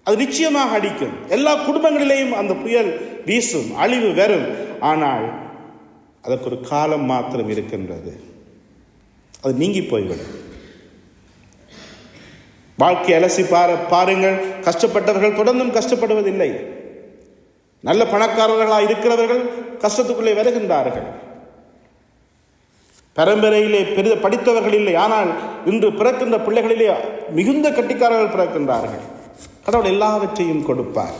அது நிச்சயமாக அடிக்கும். எல்லா குடும்பங்களிலேயும் அந்த புயல் வீசும், அழிவு வரும். ஆனால் அதற்கு ஒரு காலம் மாத்திரம் இருக்கின்றது. அது நீங்கி போய்விடும். வாழ்க்கை அலசி பாருங்கள். கஷ்டப்பட்டவர்கள் தொடர்ந்தும் கஷ்டப்படுவதில்லை. நல்ல பணக்காரர்களாக இருக்கிறவர்கள் கஷ்டத்துக்குள்ளே வருகின்றார்கள். பரம்பரையிலே பெரித படித்தவர்கள் இல்லை, ஆனால் இன்று பிறக்கின்ற பிள்ளைகளிலே மிகுந்த கட்டிக்காரர்கள் பிறக்கின்றார்கள். கடவுள் எல்லாவற்றையும் கொடுப்பார்.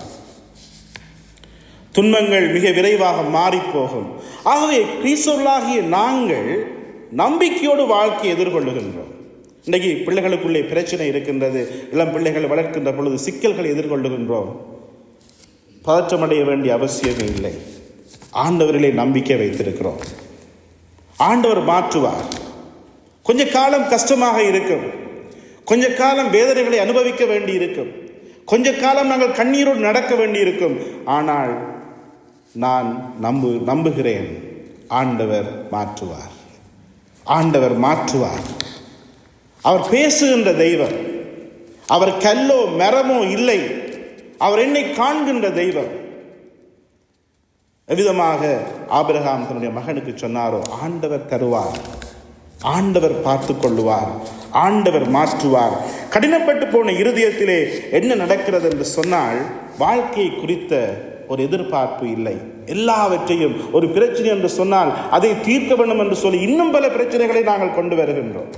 துன்பங்கள் மிக விரைவாக மாறி போகும். ஆகவே கிறிஸ்தவர்களாகிய நாங்கள் நம்பிக்கையோடு வாழ்க்கையை எதிர்கொள்ளுகின்றோம். இன்றைக்கு பிள்ளைகளுக்குள்ளே பிரச்சனை இருக்கின்றது. இளம் பிள்ளைகளை வளர்க்கின்ற பொழுது சிக்கல்களை எதிர்கொள்ளுகின்றோம். பதற்றமடைய வேண்டிய அவசியமே இல்லை. ஆண்டவரிலே நம்பிக்கை வைத்திருக்கிறோம். ஆண்டவர் மாற்றுவார். கொஞ்ச காலம் கஷ்டமாக இருக்கும், கொஞ்ச காலம் வேதனைகளை அனுபவிக்க வேண்டி இருக்கும், கொஞ்ச காலம் நாங்கள் கண்ணீரோடு நடக்க வேண்டி இருக்கும். ஆனால் நான் நம்புகிறேன், ஆண்டவர் மாற்றுவார். ஆண்டவர் மாற்றுவார். அவர் பேசுகின்ற தெய்வம். அவர் கல்லோ மரமோ இல்லை. அவர் என்னை காண்கின்ற தெய்வம். எவ்விதமாக ஆபிரகாம் தன்னுடைய மகனுக்கு சொன்னாரோ, ஆண்டவர் தருவார், ஆண்டவர் பார்த்து கொள்ளுவார், ஆண்டவர் மாற்றுவார். கடினப்பட்டு போன இருதயத்திலே என்ன நடக்கிறது என்று சொன்னால், வாழ்க்கையை குறித்த ஒரு எதிர்பார்ப்பு இல்லை. எல்லாவற்றையும் ஒரு பிரச்சனை என்று சொன்னால் அதை தீர்க்க வேண்டும் என்று சொல்லி இன்னும் பல பிரச்சனைகளை நாங்கள் கொண்டு வருகின்றோம்.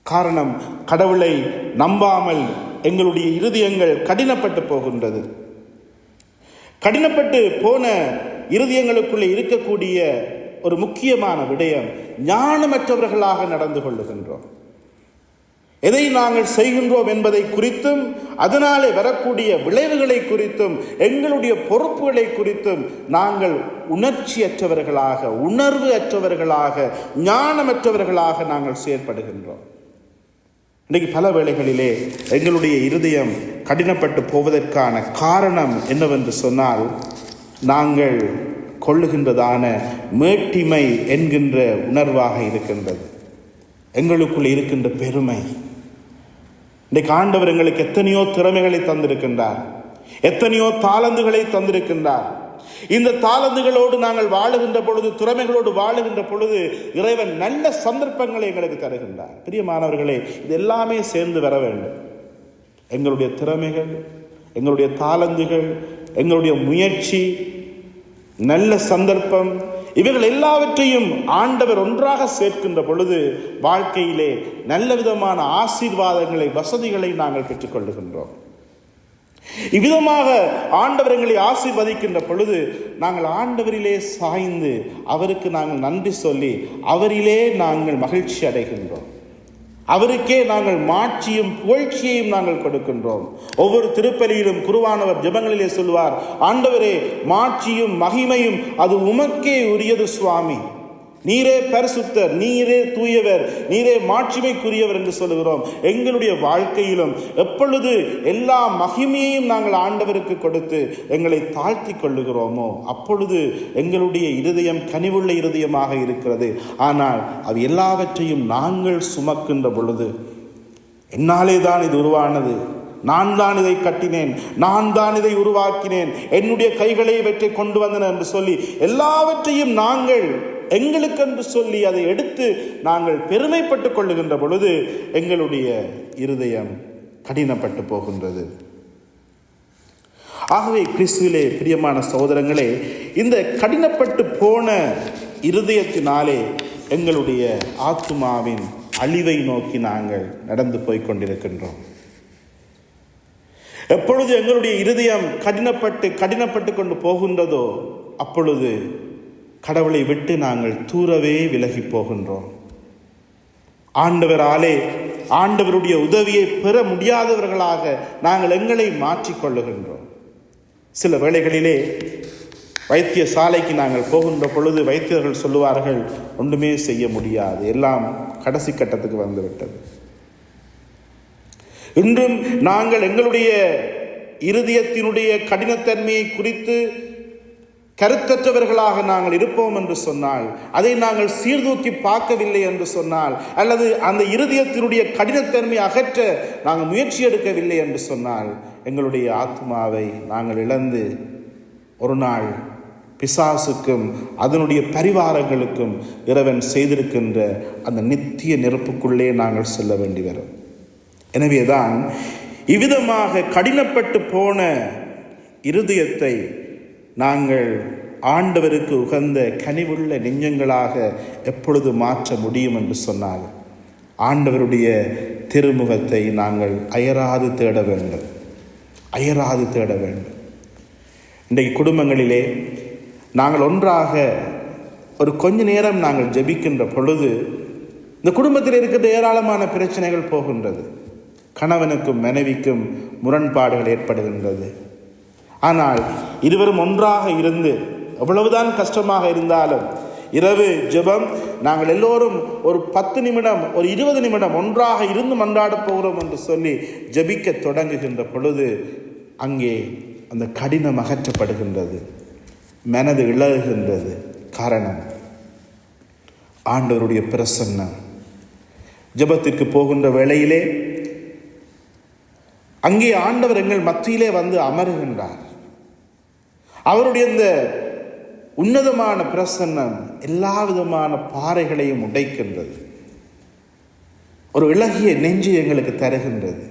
காரணம், கடவுளை நம்பாமல் எங்களுடைய இருதயங்கள் கடினப்பட்டு போகின்றது. கடினப்பட்டு போன இருதயங்களுக்குள்ளே இருக்கக்கூடிய ஒரு முக்கியமான விடயம், ஞானமற்றவர்களாக நடந்து கொள்ளுகின்றோம். எதை நாங்கள் செய்கின்றோம் என்பதை குறித்தும், அதனாலே வரக்கூடிய விளைவுகளை குறித்தும், எங்களுடைய பொறுப்புகளை குறித்தும் நாங்கள் உணர்ச்சியற்றவர்களாக, உணர்வு அற்றவர்களாக, ஞானமற்றவர்களாக நாங்கள் செயற்படுகின்றோம். இன்றைக்கு பல வேளைகளிலே எங்களுடைய இருதயம் கடினப்பட்டு போவதற்கான காரணம் என்னவென்று சொன்னால், நாங்கள் கொள்ளுகின்றதான மேட்டிமை என்கின்ற உணர்வாக இருக்கின்றது. எங்களுக்குள் இருக்கின்ற பெருமை. இன்றைக்கு ஆண்டவர் எங்களுக்கு எத்தனையோ திறமைகளை தந்திருக்கின்றார், எத்தனையோ தாளந்துகளை தந்திருக்கின்றார். இந்த தாளந்துகளோடு நாங்கள் வாழுகின்ற பொழுது, திறமைகளோடு வாழுகின்ற பொழுது இறைவன் நல்ல சந்தர்ப்பங்களை எங்களுக்கு தருகின்றார். பிரியமானவர்களே, இது எல்லாமே சேர்ந்து வர வேண்டும். எங்களுடைய திறமைகள், எங்களுடைய தாளந்துகள், எங்களுடைய முயற்சி, நல்ல சந்தர்ப்பம், இவைகள் எல்லாவற்றையும் ஆண்டவர் ஒன்றாக சேர்க்கின்ற பொழுது வாழ்க்கையிலே நல்ல விதமான ஆசீர்வாதங்களை, வசதிகளை நாங்கள் பெற்றுக்கொள்ளுகின்றோம். இவ்விதமாக ஆண்டவர் எங்களை ஆசீர்வதிக்கின்ற பொழுது நாங்கள் ஆண்டவரிலே சாய்ந்து அவருக்கு நாங்கள் நன்றி சொல்லி அவரிலே நாங்கள் மகிழ்ச்சி அடைகின்றோம். அவருக்கே நாங்கள் மாட்சியும் புகழ்ச்சியையும் நாங்கள் கொடுக்கின்றோம். ஒவ்வொரு திருப்பலியிலும் குருவானவர் ஜெபங்களிலே சொல்வார், ஆண்டவரே, மாட்சியும் மகிமையும் அது உமக்கே உரியது சுவாமி. நீரே பரிசுத்தர், நீரே தூயவர், நீரே மாட்சிமைக்குரியவர் என்று சொல்லுகிறோம். எங்களுடைய வாழ்க்கையிலும் எப்பொழுது எல்லா மகிமையையும் நாங்கள் ஆண்டவருக்கு கொடுத்து எங்களை தாழ்த்தி கொள்ளுகிறோமோ அப்பொழுது எங்களுடைய இருதயம் கனிவுள்ள இருதயமாக இருக்கிறது. ஆனால் அது எல்லாவற்றையும் நாங்கள் சுமக்கின்ற பொழுது, என்னாலே தான் இது உருவானது, நான் தான் இதை கட்டினேன், நான் தான் இதை உருவாக்கினேன், என்னுடைய கைகளை இவற்றை கொண்டு வந்தன என்று சொல்லி எல்லாவற்றையும் நாங்கள் எங்களுக்கென்று சொல்லி அதை எடுத்து நாங்கள் பெருமைப்பட்டுக் கொள்ளுகின்ற பொழுது எங்களுடைய இருதயம் கடினப்பட்டு போகின்றது. ஆகவே கிறிஸ்துவிலே பிரியமான சகோதரங்களே, இந்த கடினப்பட்டு போன இருதயத்தினாலே எங்களுடைய ஆத்துமாவின் அழிவை நோக்கி நாங்கள் நடந்து போய் கொண்டிருக்கின்றோம். எப்பொழுது எங்களுடைய இருதயம் கடினப்பட்டு கொண்டு போகின்றதோ அப்பொழுது கடவுளை விட்டு நாங்கள் தூரவே விலகி போகின்றோம். ஆண்டவருடைய உதவியை பெற முடியாதவர்களாக நாங்கள் எங்களை மாற்றிக்கொள்ளுகின்றோம். சில வேளைகளிலே வைத்தியசாலைக்கு நாங்கள் போகின்ற பொழுது வைத்தியர்கள் சொல்லுவார்கள், ஒன்றுமே செய்ய முடியாது, எல்லாம் கடைசி கட்டத்துக்கு வந்துவிட்டது. இன்றும் நாங்கள் எங்களுடைய இருதயத்தினுடைய கடினத்தன்மையை குறித்து கருத்தற்றவர்களாக நாங்கள் இருப்போம் என்று சொன்னால், அதை நாங்கள் சீர்தூக்கி பார்க்கவில்லை என்று சொன்னால், அல்லது அந்த இருதயத்தினுடைய கடினத்தன்மை அகற்ற நாங்கள் முயற்சி எடுக்கவில்லை என்று சொன்னால், எங்களுடைய ஆத்மாவை நாங்கள் இழந்து ஒரு நாள் பிசாசுக்கும் அதனுடைய பரிவாரங்களுக்கும் இறைவன் செய்திருக்கின்ற அந்த நித்திய நெருப்புக்குள்ளே நாங்கள் செல்ல வேண்டி வரும். எனவேதான் இவ்விதமாக கடினப்பட்டு போன இருதயத்தை நாங்கள் ஆண்டவருக்கு உகந்த கனிவுள்ள நெஞ்சங்களாக எப்பொழுது மாற்ற முடியும் என்று சொன்னால், ஆண்டவருடைய திருமுகத்தை நாங்கள் அயராது தேட வேண்டும். இன்றைக்கு குடும்பங்களிலே நாங்கள் ஒன்றாக ஒரு கொஞ்ச நேரம் நாங்கள் ஜெபிக்கின்ற பொழுது இந்த குடும்பத்தில் இருக்கின்ற ஏராளமான பிரச்சனைகள் போகின்றது. கணவனுக்கும் மனைவிக்கும் முரண்பாடுகள் ஏற்படுகின்றது. ஆனால் இருவரும் ஒன்றாக இருந்து, எவ்வளவுதான் கஷ்டமாக இருந்தாலும் இரவு ஜெபம், நாங்கள் எல்லோரும் ஒரு 10 நிமிடம் ஒரு 20 நிமிடம் ஒன்றாக இருந்து மன்றாடப் போகிறோம் என்று சொல்லி ஜெபிக்க தொடங்குகின்ற பொழுது அங்கே அந்த கடினம் அகற்றப்படுகின்றது, மனது இழகுகின்றது. காரணம் ஆண்டவருடைய பிரசன்னம். ஜெபத்திற்கு போகின்ற வேளையிலே அங்கே ஆண்டவர் எங்கள் மத்தியிலே வந்து அமருகின்றார். அவருடைய இந்த உன்னதமான பிரசன்னம் எல்லா விதமான பாறைகளையும் உடைக்கின்றது. ஒரு இளகிய நெஞ்சு எங்களுக்கு தருகின்றது,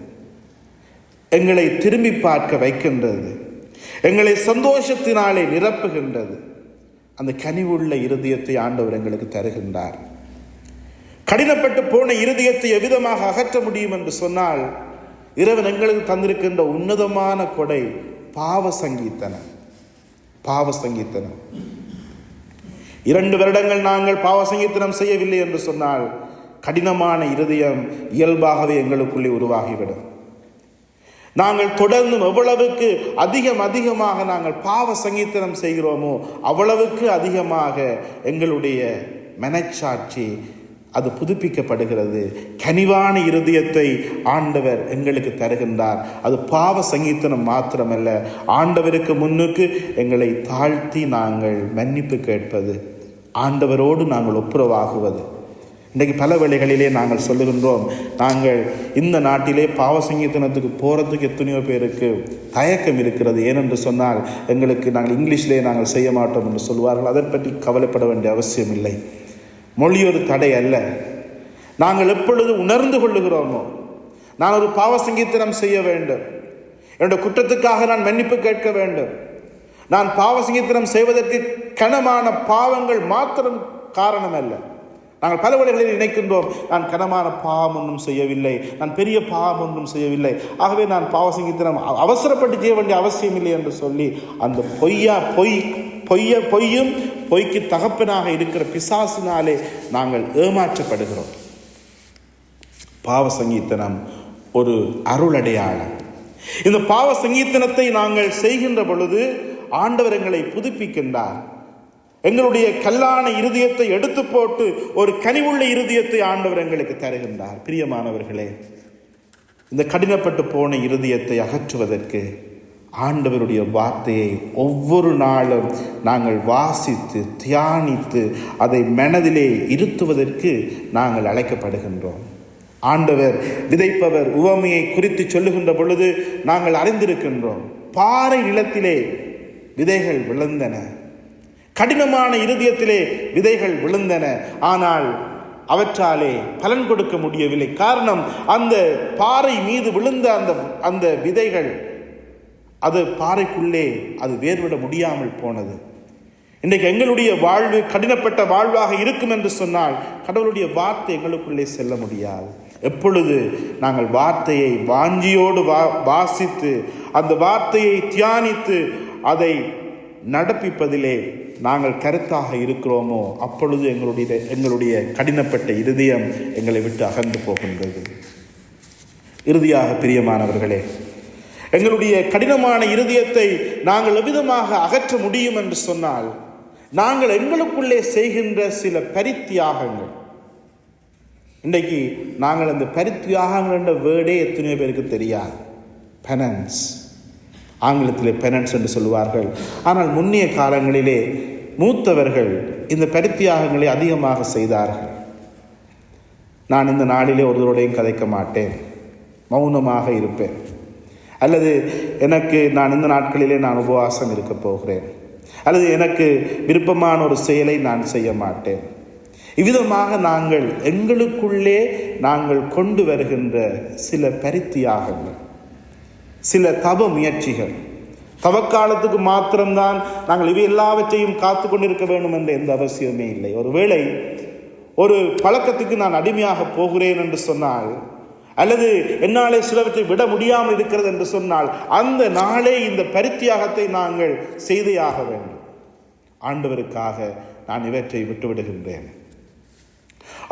எங்களை திரும்பி பார்க்க வைக்கின்றது, எங்களை சந்தோஷத்தினாலே நிரப்புகின்றது. அந்த கனிவுள்ள இருதயத்தை ஆண்டவர் எங்களுக்கு தருகின்றார். கடினப்பட்டு போன இருதயத்தை எவ்விதமாக அகற்ற முடியும் என்று சொன்னால், இறைவன் எங்களுக்கு தந்திருக்கின்ற உன்னதமான கொடை பாவ சங்கீதனம். 2 வருடங்கள் நாங்கள் பாவ சங்கீதனம் செய்யவில்லை என்று சொன்னால், கடினமான இருதயம் இயல்பாகவே எங்களுக்குள்ளே உருவாகிவிடும். நாங்கள் தொடர்ந்து எவ்வளவுக்கு அதிகமாக நாங்கள் பாவ சங்கீதனம் செய்கிறோமோ அவ்வளவுக்கு அதிகமாக எங்களுடைய மனச்சாட்சி அது புதுப்பிக்கப்படுகிறது. கனிவான இருதயத்தை ஆண்டவர் எங்களுக்கு தருகின்றார். அது பாவ சங்கீதனம் மாத்திரமல்ல, ஆண்டவருக்கு முன்னுக்கு எங்களை தாழ்த்தி நாங்கள் மன்னிப்பு கேட்பது, ஆண்டவரோடு நாங்கள் ஒப்புரவாகுவது. இன்றைக்கு பல வேளைகளிலே நாங்கள் சொல்லுகின்றோம், நாங்கள் இந்த நாட்டிலே பாவ சங்கீதனத்துக்கு போகிறதுக்கு எத்தனையோ பேருக்கு தயக்கம் இருக்கிறது. ஏனென்று சொன்னால், எங்களுக்கு நாங்கள் இங்கிலீஷிலே நாங்கள் செய்ய மாட்டோம் என்று சொல்வார்கள். அதை பற்றி கவலைப்பட வேண்டிய அவசியம் இல்லை. மொழி ஒரு தடை அல்ல. நாங்கள் எப்பொழுது உணர்ந்து கொள்ளுகிறோமோ, நான் ஒரு பாவ சங்கீதனம் செய்ய வேண்டும், என்னுடைய குற்றத்துக்காக நான் மன்னிப்பு கேட்க வேண்டும், நான் பாவ சங்கீதனம் செய்வதற்கு கனமான பாவங்கள் மாத்திரம் காரணம் அல்ல. நாங்கள் பல வழிகளில் நினைக்கின்றோம், நான் கனமான பாவம் ஒன்றும் செய்யவில்லை, நான் பெரிய பாவம் ஒன்றும் செய்யவில்லை, ஆகவே நான் பாவ சங்கீதனம் அவசரப்பட்டு செய்ய வேண்டிய அவசியம் இல்லை என்று சொல்லி அந்த பொய்யும் பொய்க்கு தகப்பனாக இருக்கிற பிசாசினாலே நாங்கள் ஏமாற்றப்படுகிறோம். பாவ சங்கீதனம் ஒரு அருளடையாளம். இந்த பாவ சங்கீதனத்தை நாங்கள் செய்கின்ற பொழுது ஆண்டவர் எங்களை புதுப்பிக்கின்றார். எங்களுடைய கல்லான இருதயத்தை எடுத்து போட்டு ஒரு கனிவுள்ள இருதயத்தை ஆண்டவர் எங்களுக்கு தருகின்றார். பிரியமானவர்களே, இந்த கடினப்பட்டு போன இருதயத்தை அகற்றுவதற்கு ஆண்டவருடைய வார்த்தையை ஒவ்வொரு நாளும் நாங்கள் வாசித்து தியானித்து அதை மனதிலே இருத்துவதற்கு நாங்கள் அழைக்கப்படுகின்றோம். ஆண்டவர் விதைப்பவர் உவமையை குறித்து சொல்லுகின்ற பொழுது நாங்கள் அறிந்திருக்கின்றோம். பாறை நிலத்திலே விதைகள் விழுந்தன, கடினமான இருதயத்திலே விதைகள் விழுந்தன, ஆனால் அவற்றாலே பலன் கொடுக்க முடியவில்லை. காரணம், அந்த பாறை மீது விழுந்த அந்த விதைகள் அது பாறைக்குள்ளே அது வேர்விட முடியாமல் போனது. இன்றைக்கு எங்களுடைய வாழ்வு கடினப்பட்ட வாழ்வாக இருக்கும் என்று சொன்னால், கடவுளுடைய வார்த்தை எங்களுக்குள்ளே செல்ல முடியாது. எப்பொழுது நாங்கள் வார்த்தையை வாஞ்சியோடு வாசித்து அந்த வார்த்தையை தியானித்து அதை நடப்பிப்பதிலே நாங்கள் கருத்தாக இருக்கிறோமோ, அப்பொழுது எங்களுடைய கடினப்பட்ட இருதயம் எங்களை விட்டு அகன்று போகின்றது. இறுதியாக பிரியமானவர்களே, எங்களுடைய கடினமான இருதயத்தை நாங்கள் எவ்விதமாக அகற்ற முடியும் என்று சொன்னால், நாங்கள் எங்களுக்குள்ளே செய்கின்ற சில பரித்தியாகங்கள். இன்றைக்கு நாங்கள் அந்த பரித்தியாகங்கள் என்ற வேர்டே எத்தனையோ பேருக்கு தெரியாது. பெனன்ஸ், ஆங்கிலத்திலே பெனன்ஸ் என்று சொல்லுவார்கள். ஆனால் முன்னைய காலங்களிலே மூத்தவர்கள் இந்த பரித்தியாகங்களை அதிகமாக செய்தார்கள். நான் இந்த நாளிலே ஒருவரோடையும் கதைக்க மாட்டேன், மௌனமாக இருப்பேன், அல்லது நான் இந்த நாட்களிலே நான் உபவாசம் இருக்க போகிறேன், அல்லது எனக்கு விருப்பமான ஒரு செயலை நான் செய்ய மாட்டேன். இவ்விதமாக நாங்கள் எங்களுக்குள்ளே கொண்டு வருகின்ற சில பரித்தியாகங்கள், சில தவ முயற்சிகள், தவக்காலத்துக்கு மாத்திரம்தான் நாங்கள் இவை எல்லாவற்றையும் காத்து கொண்டிருக்க வேண்டும் என்ற எந்த அவசியமே இல்லை. ஒருவேளை ஒரு பழக்கத்துக்கு நான் அடிமையாக போகிறேன் என்று சொன்னால், அல்லது என்னாலே சிலவற்றை விட முடியாமல் இருக்கிறது என்று சொன்னால், அந்த நாளே இந்த பரித்தியாகத்தை நாங்கள் செய்தே ஆக வேண்டும். ஆண்டவருக்காக நான் இவற்றை விட்டுவிடுகின்றேன்.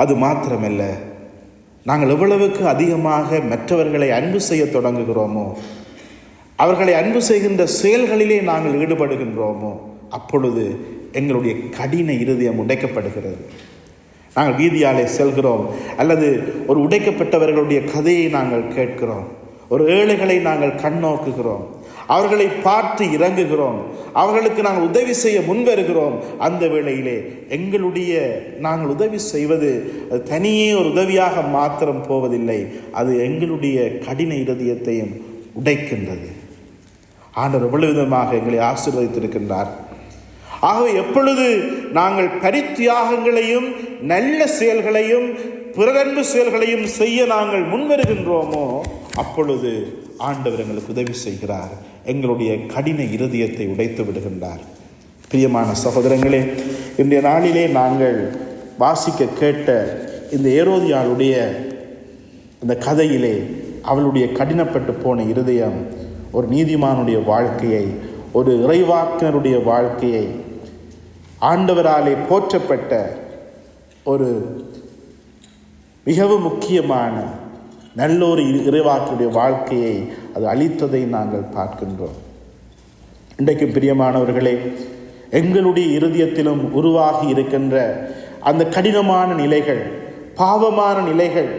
அது மாத்திரமல்ல, நாங்கள் எவ்வளவுக்கு அதிகமாக மற்றவர்களை அன்பு செய்ய தொடங்குகிறோமோ, அவர்களை அன்பு செய்கின்ற செயல்களிலே நாங்கள் ஈடுபடுகின்றோமோ, அப்பொழுது எங்களுடைய கடின இருதயம் உடைக்கப்படுகிறது. நாங்கள் வீதியாலே செல்கிறோம், அல்லது ஒரு உடைக்கப்பட்டவர்களுடைய கதையை நாங்கள் கேட்கிறோம், ஒரு ஏழைகளை நாங்கள் கண்ணோக்குகிறோம், அவர்களை பார்த்து இறங்குகிறோம், அவர்களுக்கு நாங்கள் உதவி செய்ய முன்வருகிறோம். அந்த வேளையிலே நாங்கள் உதவி செய்வது அது தனியே ஒரு உதவியாக மாத்திரம் போவதில்லை, அது எங்களுடைய கடின இருதயத்தையும் உடைக்கின்றது. ஆண்டவர் எவ்வளவு விதமாக எங்களை ஆசீர்வதித்திருக்கின்றார். ஆகவே எப்பொழுது நாங்கள் பரித்தியாகங்களையும் நல்ல செயல்களையும் பிறரன்பு செயல்களையும் செய்ய நாங்கள் முன்வருகின்றோமோ, அப்பொழுது ஆண்டவர் எங்களுக்கு உதவி செய்கிறார், எங்களுடைய கடின இருதயத்தை உடைத்து விடுகின்றார். பிரியமான சகோதரங்களே, இன்றைய நாளிலே நாங்கள் வாசிக்க கேட்ட இந்த ஏரோதியாளுடைய இந்த கதையிலே அவளுடைய கடினப்பட்டு போன இருதயம் ஒரு நீதிமானுடைய வாழ்க்கையை, ஒரு இறைவாக்கினருடைய வாழ்க்கையை, ஆண்டவராலே போற்றப்பட்ட ஒரு மிகவும் முக்கியமான நல்ல ஒரு இறைவாக்கினுடைய வாழ்க்கையை அது அளித்ததை நாங்கள் பார்க்கின்றோம். இன்றைக்கு பிரியமானவர்களே, எங்களுடைய இருதயத்திலும் உருவாகி இருக்கின்ற அந்த கடினமான நிலைகள், பாவமான நிலைகள்,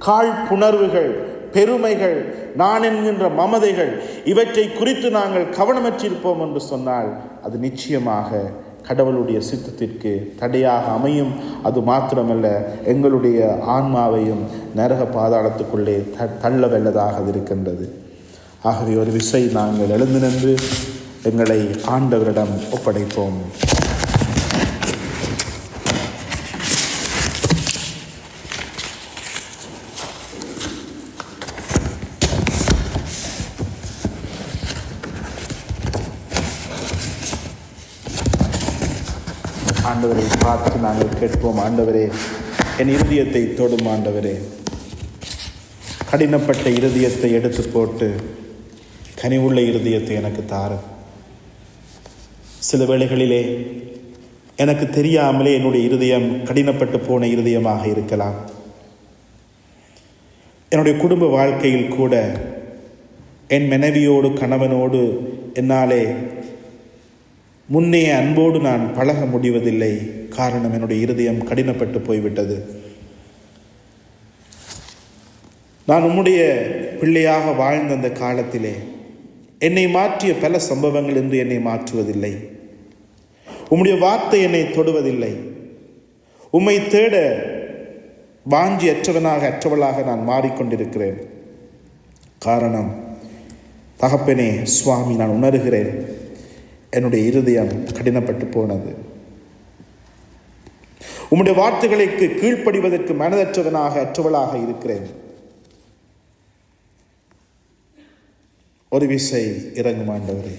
காழ்ப்புணர்வுகள், பெருமைகள், நான் என்கின்ற மமதைகள், இவற்றை குறித்து நாங்கள் கவனமற்றிருப்போம் என்று சொன்னால் அது நிச்சயமாக கடவுளுடைய சித்தத்திற்கு தடையாக அமையும். அது மாத்திரமல்ல, எங்களுடைய ஆன்மாவையும் நரக பாதாளத்துக்குள்ளே தள்ள வெல்லதாக இருக்கின்றது. ஆகவே ஒரு விசை நாங்கள் எழுந்து நின்று எங்களை ஆண்டவரிடம் ஒப்படைப்போம். ஆண்டவரை பார்த்து நாங்கள் கேட்போம். ஆண்டவரே, என் இருதயத்தை தொடும். ஆண்டவரே, கடினப்பட்ட இருதயத்தை எடுத்து போட்டு கனிவுள்ள இருதயத்தை எனக்கு தாரும். சில வேளைகளிலே எனக்கு தெரியாமலே என்னுடைய இருதயம் கடினப்பட்டு போன இருதயமாக இருக்கலாம். என்னுடைய குடும்ப வாழ்க்கையில் கூட என் மனைவியோடு கணவனோடு என்னாலே முன்னே அன்போடு நான் பழக முடிவதில்லை. காரணம், என்னுடைய இருதயம் கடினப்பட்டு போய்விட்டது. நான் உம்முடைய பிள்ளையாக வாழ்ந்த அந்த காலத்திலே என்னை மாற்றிய பல சம்பவங்கள் என்று என்னை மாற்றுவதில்லை. உம்முடைய வார்த்தை என்னை தொடுவதில்லை. உம்மை தேட வாஞ்சி அற்றவளாக நான் மாறிக்கொண்டிருக்கிறேன். காரணம், தகப்பனே சுவாமி, நான் உணர்கிறேன் என்னுடைய இருதயம் கடினப்பட்டு போனது. உம்முடைய வார்த்தைகளுக்கு கீழ்ப்படிவதற்கு அற்றவளாக இருக்கிறேன். ஒரு விசை இறங்கும் ஆண்டவரே.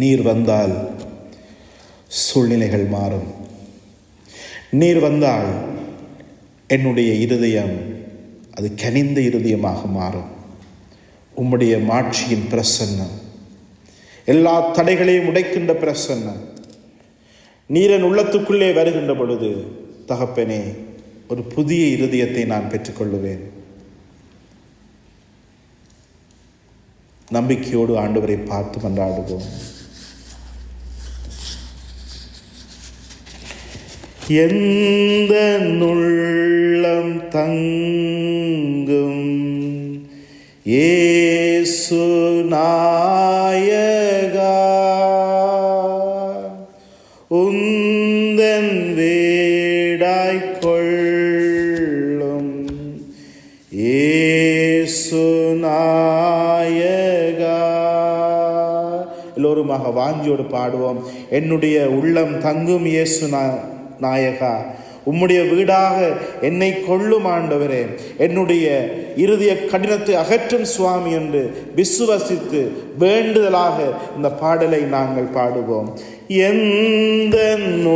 நீர் வந்தால் சூழ்நிலைகள் மாறும். நீர் வந்தால் என்னுடைய இருதயம் அது கனிந்த இருதயமாக மாறும். உம்முடைய மாட்சியின் பிரசன்னம், எல்லா தடைகளையும் உடைக்கின்ற பிரசன்னம் நீரன் உள்ளத்துக்குள்ளே வருகின்ற பொழுது, தகப்பனே, ஒரு புதிய இருதயத்தை நான் பெற்றுக்கொள்ளுவேன். நம்பிக்கையோடு ஆண்டவரை பார்த்து மன்றாடுவோம். எந்த உள்ளம் தங்கும் இயேசுவே, நாயகா உந்தன் வீடாய்க் கொள்ளும் இயேசு நாயகா. எல்லோருமாக வாஞ்சியோடு பாடுவோம். என்னுடைய உள்ளம் தங்கும் இயேசு நாயகா, உம்முடைய வீடாக என்னை கொள்ளும் ஆண்டவரே, என்னுடைய இருதய கடினத்தை அகற்றும் சுவாமி என்று விசுவசித்து வேண்டுதலாக இந்த பாடலை நாங்கள் பாடுவோம். எந்த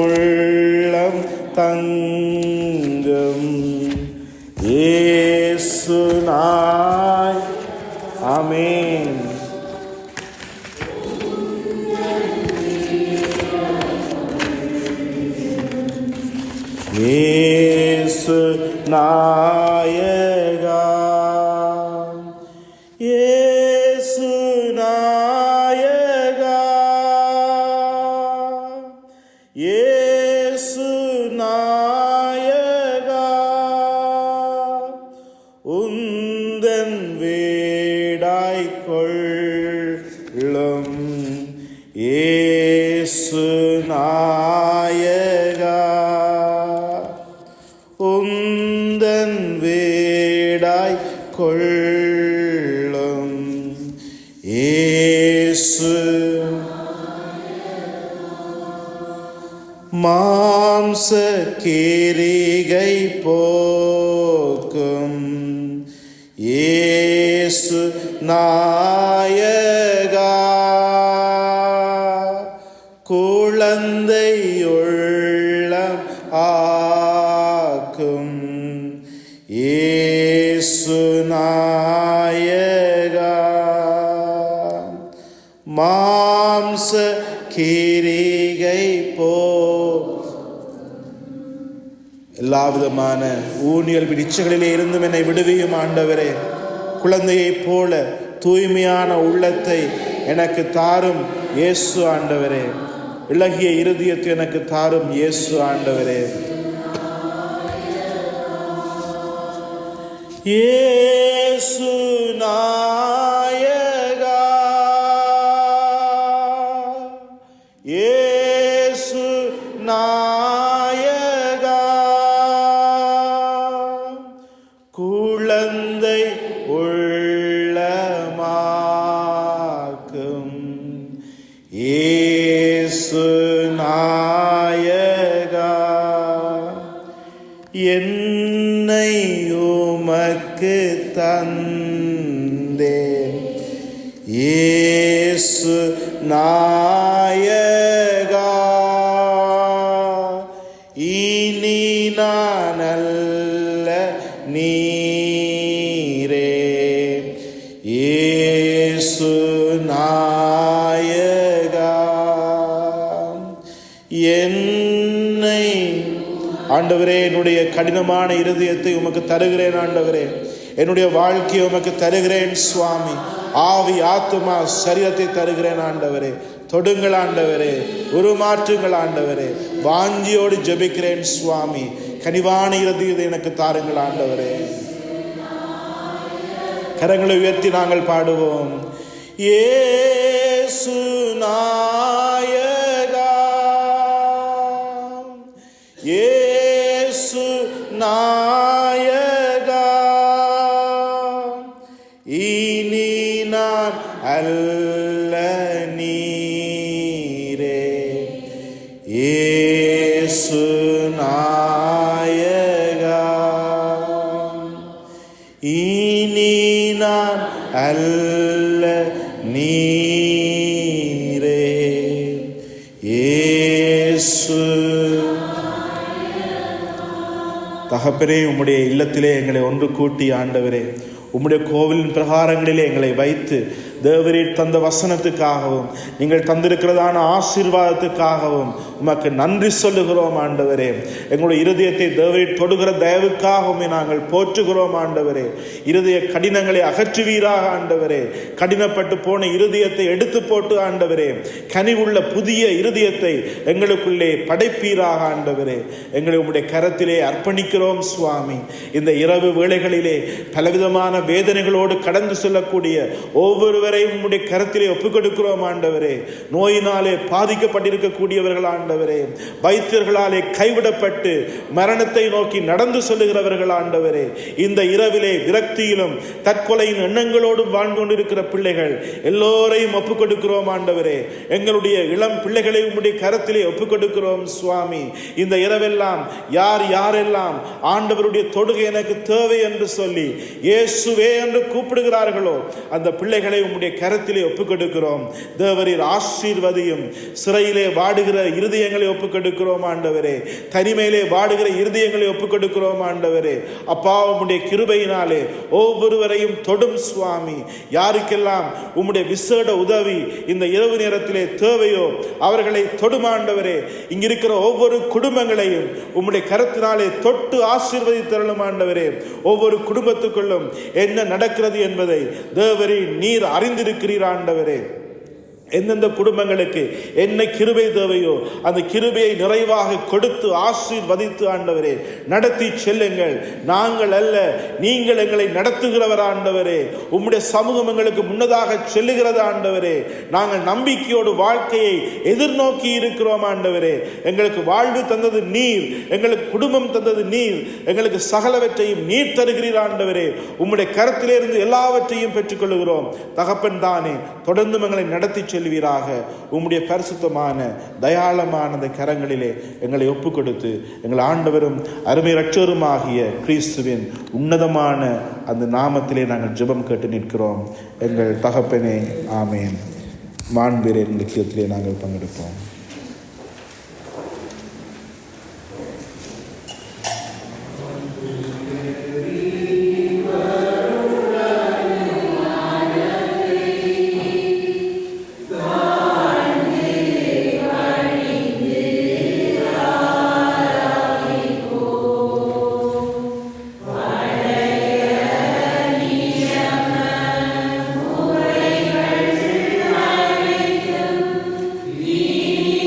உள்ளம் தங்கும் இயேசு நாய். ஆமென். இயேசு நாயகா, இயேசு நாயகா, இயேசு நாயகா உந்தன் வீடாய்க் கொள்ளும் இயேசு நாயகா உந்தன் வீடாய்க் கொள்ளும் இயேசு. மாம்ச கிரிகை போக்கும் இயேசு நாயகா, குழந்தை உள்ளம் ஆக்கும் இயேசு நாயகா, மாம்ச கிரிகை போ எல்லாவிதமான ஊனியல் பிடிச்சகளிலே இருந்தும் என்னை விடுவியும் ஆண்டவரே. குழந்தையைப் போல தூய்மையான உள்ளத்தை எனக்கு தாரும் இயேசு ஆண்டவரே. இளகிய இருதயத்தை எனக்கு தாரும் இயேசு ஆண்டவரே. இயேசு நாயகா, இயேசு நாயகா, குழந்தை உள்ளமாக்கும் இயேசு நாயகா, என்னை உமக்கு தந்தேன் இயேசு நாயகா, இனி நான் அல்ல நீரே இயேசு நாயகா. என்னை ஆண்டவரே, என்னுடைய கடினமான இருதயத்தை உமக்கு தருகிறேன் ஆண்டவரே. என்னுடைய வாழ்க்கையை உமக்கு தருகிறேன் சுவாமி. ஆவி ஆத்துமா சரீரத்தை தருகிறேன் ஆண்டவரே. தொடுங்கள் ஆண்டவரே, உருமாற்றுங்கள் ஆண்டவரே. வாஞ்சியோடு ஜெபிக்கிறேன் சுவாமி. கனிவான இருதயத்தை எனக்கு தாருங்கள் ஆண்டவரே. கரங்களை உயர்த்தி நாங்கள் பாடுவோம். இயேசு நாயகா, இயேசு நாயகா, இனி நான் அல்ல நீரே இயேசு நாயகா, இனி நான் அல்ல நீரே இயேசு. தகப்பனே, உம்முடைய இல்லத்திலே எங்களை ஒன்று கூட்டி ஆண்டவரே, உம்முடைய கோவிலின் பிரகாரங்களிலே எங்களை வைத்து தேவரீர் தந்த வசனத்துக்காகவும் நீங்கள் தந்திருக்கிறதான ஆசீர்வாதத்துக்காகவும் உமக்கு நன்றி சொல்லுகிறோம் ஆண்டவரே. எங்களுடைய இருதயத்தை தேவரீர் தொடுகிற தயவுக்காகவுமே நாங்கள் போற்றுகிறோம் ஆண்டவரே. இருதய கடினங்களை அகற்றுவீராக ஆண்டவரே. கடினப்பட்டு போன இருதயத்தை எடுத்து போட்டு ஆண்டவரே, கனிவுள்ள புதிய இருதயத்தை எங்களுக்குள்ளே படைப்பீராக ஆண்டவரே. எங்களை உம்முடைய கரத்திலே அர்ப்பணிக்கிறோம் சுவாமி. இந்த இரவு வேளைகளிலே பலவிதமான வேதனைகளோடு கடந்து செல்லக்கூடிய ஒவ்வொருவரையும் உம்முடைய கரத்திலே ஒப்புக் கொடுக்கிறோம் ஆண்டவரே. நோயினாலே பாதிக்கப்பட்டிருக்கக்கூடியவர்கள் ஆண்டவரே, வைத்தியர்களாலே கைவிடப்பட்டு மரணத்தை நோக்கி நடந்து செல்லுகிறவர்கள் ஆண்டவரே, இந்த இரவிலே விரக்தியிலும் தற்கொலையின் எண்ணங்களோடும் வாழ்ந்து கொண்டிருக்கிற பிள்ளைகள் எல்லோரையும் ஒப்புக் கொடுக்கிறோம் ஆண்டவரே. எங்களுடைய இளம் பிள்ளைகளை உம்முடைய கரத்திலே ஒப்புக் கொடுக்கிறோம் சுவாமி. இந்த இரவெல்லாம் யாரெல்லாம் ஆண்டவருடைய தொடுகை எனக்கு தேவை என்று சொல்லி இயேசுவே என்று கூப்பிடுகிறார்களோ அந்த பிள்ளைகளை உம்முடைய கரத்திலே ஒப்புக் கொடுக்கிறோம். தேவரீர் ஆசீர்வதியும். சிறையிலே வாடுகிற இருதயங்களை ஒப்புக் கொடுக்கிறோம் ஆண்டவரே. தனிமையிலே வாடுகிற இருதயங்களை ஒப்புக் கொடுக்கிறோம் ஆண்டவரே. அப்பா, உம்முடைய கிருபையினாலே ஒவ்வொருவரையும் தொடும் சுவாமி. யாருக்கெல்லாம் உம்முடைய விசேட உதவி இந்த இரவு நேரத்திலே தேவையோ அவர்களை தொடும் ஆண்டவரே. இங்கிருக்கிற ஒவ்வொரு குடும்பங்களையும் உம்முடைய கரத்தினாலே தொட்டு ஆசீர்வதித்தருளும் ஆண்டவரே. ஒவ்வொரு குடும்பத்துக்குள்ளும் என்ன நடக்கிறது என்பதை தேவரீர் நீர் அறிந்திருக்கிறீர் ஆண்டவரே. எந்தெந்த குடும்பங்களுக்கு என்ன கிருபை தேவையோ அந்த கிருபையை நிறைவாக கொடுத்து ஆசீர்வதித்து ஆண்டவரே நடத்தி செல்லுங்கள். நாங்கள் அல்ல, நீங்கள் எங்களை நடத்துகிறவர் ஆண்டவரே. உம்முடைய சமூகம் எங்களுக்கு முன்னதாக செல்லுகிறது ஆண்டவரே. நாங்கள் நம்பிக்கையோடு வாழ்க்கையை எதிர்நோக்கி இருக்கிறோம் ஆண்டவரே. எங்களுக்கு வாழ்வு தந்தது நீர், எங்களுக்கு குடும்பம் தந்தது நீர், எங்களுக்கு சகலவற்றையும் நீர் தருகிறீர் ஆண்டவரே. உம்முடைய கரத்திலிருந்து எல்லாவற்றையும் பெற்றுக்கொள்கிறோம் தகப்பன் தானே. தொடர்ந்து எங்களை நடத்தி செல்வீராக. உம்முடைய பரிசுத்தமான தயாளமான அந்த கரங்களிலே எங்களை ஒப்புக் கொடுத்து எங்கள் ஆண்டவரும் அருமை இரட்சகருமாகிய கிறிஸ்துவின் உன்னதமான அந்த நாமத்திலே நாங்கள் ஜெபம் கேட்டு நிற்கிறோம். எங்கள் தகப்பனே, ஆமேன். மாண்பீரின் நிச்சயத்திலே நாங்கள் பங்கெடுப்போம். நீ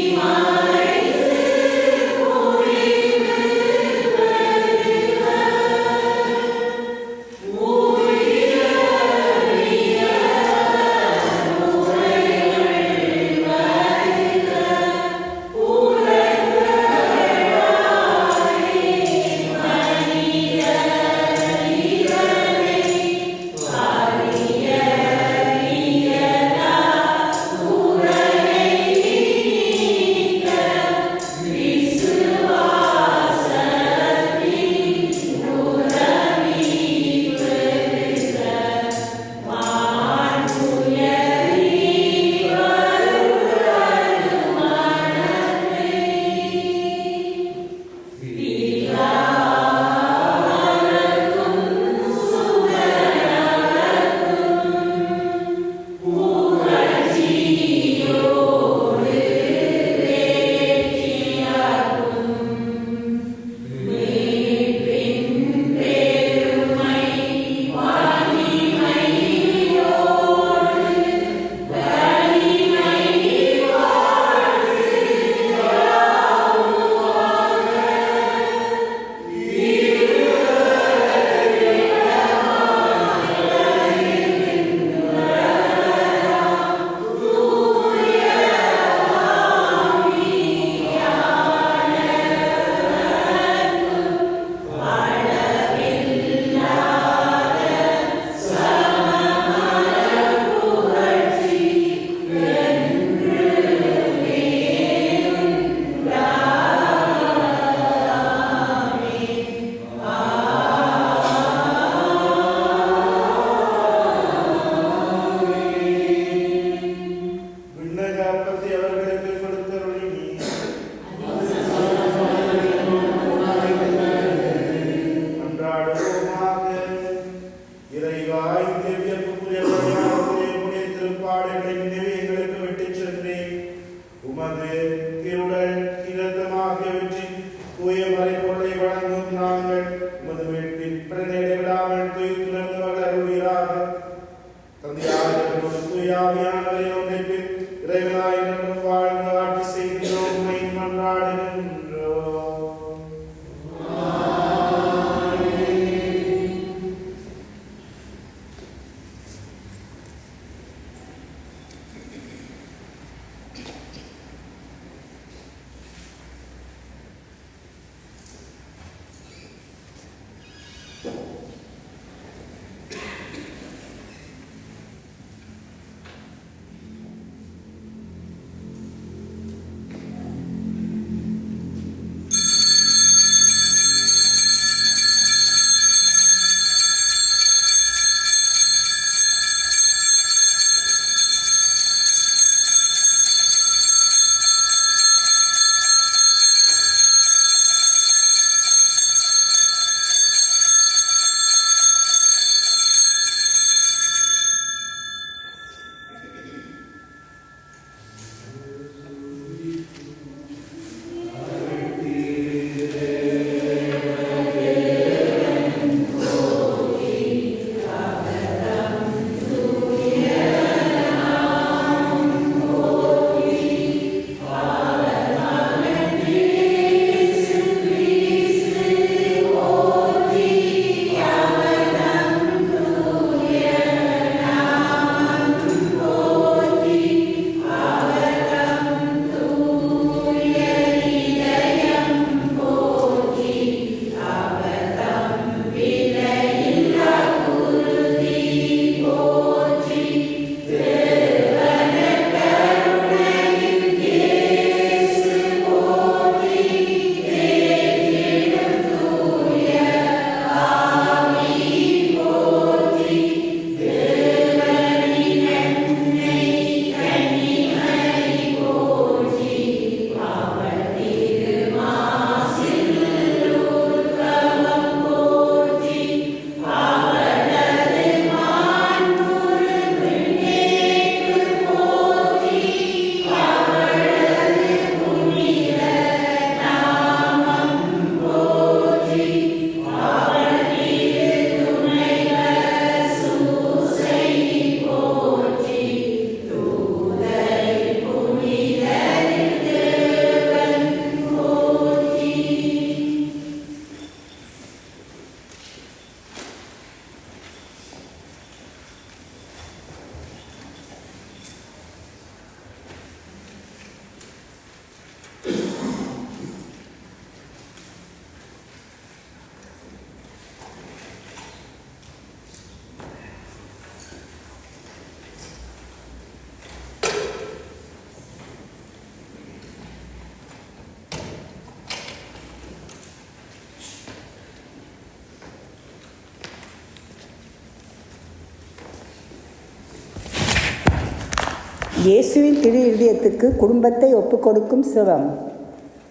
இயேசுவின் திரு இருதயத்துக்கு குடும்பத்தை ஒப்புக்கொடுக்கும் சிவம்.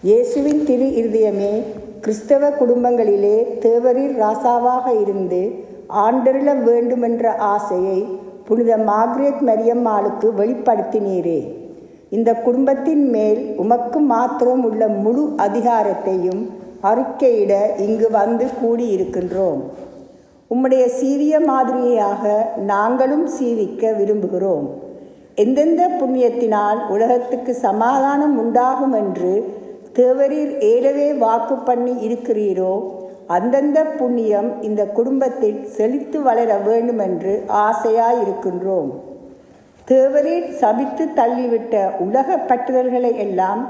இயேசுவின் திரு இருதயமே, கிறிஸ்தவ குடும்பங்களிலே தேவரீர் ராசாவாக இருந்து ஆண்டருள வேண்டுமென்ற ஆசையை புனித மார்கரெட் மரியம்மாளுக்கு வெளிப்படுத்தினீரே. இந்த குடும்பத்தின் மேல் உமக்கு மாத்திரம் உள்ள முழு அதிகாரத்தையும் அறிக்கையிட இங்கு வந்து கூடியிருக்கின்றோம். உம்முடைய சீரிய மாதிரியாக நாங்களும் சீவிக்க விரும்புகிறோம். எந்தெந்த புண்ணியத்தினால் உலகத்துக்கு சமாதானம் உண்டாகும் என்று தேவரீர் ஏலவே வாக்கு பண்ணி இருக்கிறீரோ, அந்தந்த புண்ணியம் இந்த குடும்பத்தில் செழித்து வளர வேண்டுமென்று ஆசையாயிருக்கின்றோம். தேவரீர் சபித்து தள்ளிவிட்ட உலக பற்றுதல்களை எல்லாம்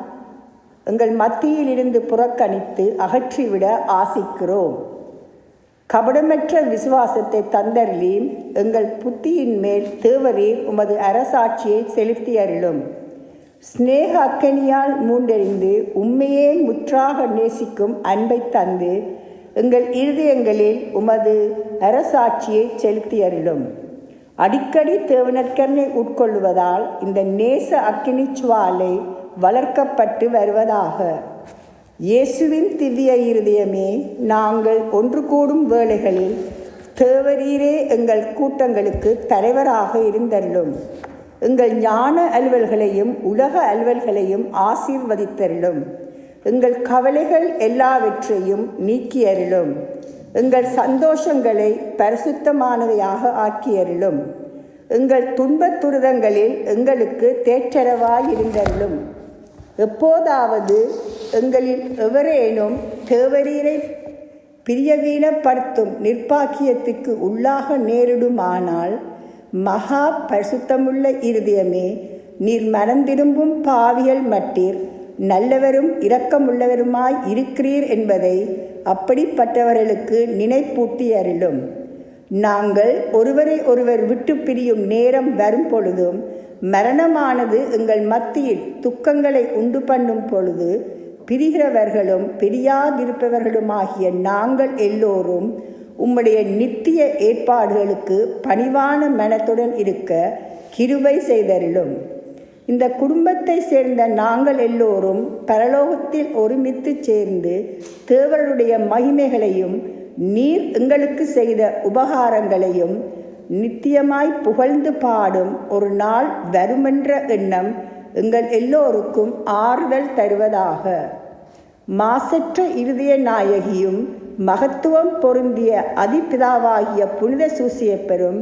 எங்கள் மத்தியிலிருந்து புறக்கணித்து அகற்றிவிட ஆசிக்கிறோம். கபடமற்ற விசுவாசத்தை தந்தருளி எங்கள் புத்தியின் மேல் தேவரீர் உமது அரசாட்சியை செலுத்தி அருளும். ஸ்நேக அக்கனியால் மூண்டெறிந்து உண்மையே முற்றாக நேசிக்கும் அன்பை தந்து எங்கள் இருதயங்களில் உமது அரசாட்சியை செலுத்தி அருளும். அடிக்கடி தேவனற்கனை உட்கொள்வதால் இந்த நேச அக்கினி சுவாலை வளர்க்கப்பட்டு வருவதாக. இயேசுவின் திவ்ய இருதயமே, நாங்கள் ஒன்று கூடும் வேளைகளில் தேவரீரே எங்கள் கூட்டங்களுக்கு தலைவராக இருந்தருளும். எங்கள் ஞான அலுவல்களையும் உலக அலுவல்களையும் ஆசீர்வதித்தருளும். எங்கள் கவலைகள் எல்லாவற்றையும் நீக்கியருளும். எங்கள் சந்தோஷங்களை பரிசுத்தமானவையாக ஆக்கியருளும். எங்கள் துன்பத் துரிதங்களில் எங்களுக்கு தேற்றரவாயிருந்தருளும். எப்போதாவது எங்களில் எவரேனும் தேவரீரை பிரியவீனப்படுத்தும் நிர்பாக்கியத்துக்கு உள்ளாக நேரிடுமானால், மகா பரிசுத்தமுள்ள இருதயமே, நீர் மனந்திரும்பும் பாவிகள் மட்டீர் நல்லவரும் இரக்கமுள்ளவருமாய் இருக்கிறீர் என்பதை அப்படிப்பட்டவர்களுக்கு நினைப்பூட்டி அருளும். நாங்கள் ஒருவரை ஒருவர் விட்டு பிரியும் நேரம் வரும் பொழுதும், மரணமானது எங்கள் மத்தியில் துக்கங்களை உண்டு பண்ணும் பொழுது, பிரிகிறவர்களும் பிரியாதிருப்பவர்களுமாகிய நாங்கள் எல்லோரும் உம்முடைய நித்திய ஏற்பாடுகளுக்கு பணிவான மனத்துடன் இருக்க கிருபை செய்தருளும். இந்த குடும்பத்தை சேர்ந்த நாங்கள் எல்லோரும் பரலோகத்தில் ஒருமித்து சேர்ந்து தேவருடைய மகிமைகளையும் நீர் எங்களுக்கு செய்த உபகாரங்களையும் நித்தியமாய் புகழ்ந்து பாடும் ஒரு நாள் வருமென்ற எண்ணம் எங்கள் எல்லோருக்கும் ஆறுதல் தருவதாக. மாசற்ற இருதய நாயகியும் மகத்துவம் பொருந்திய அதிபிதாவாகிய புனித சூசியப்பெரும்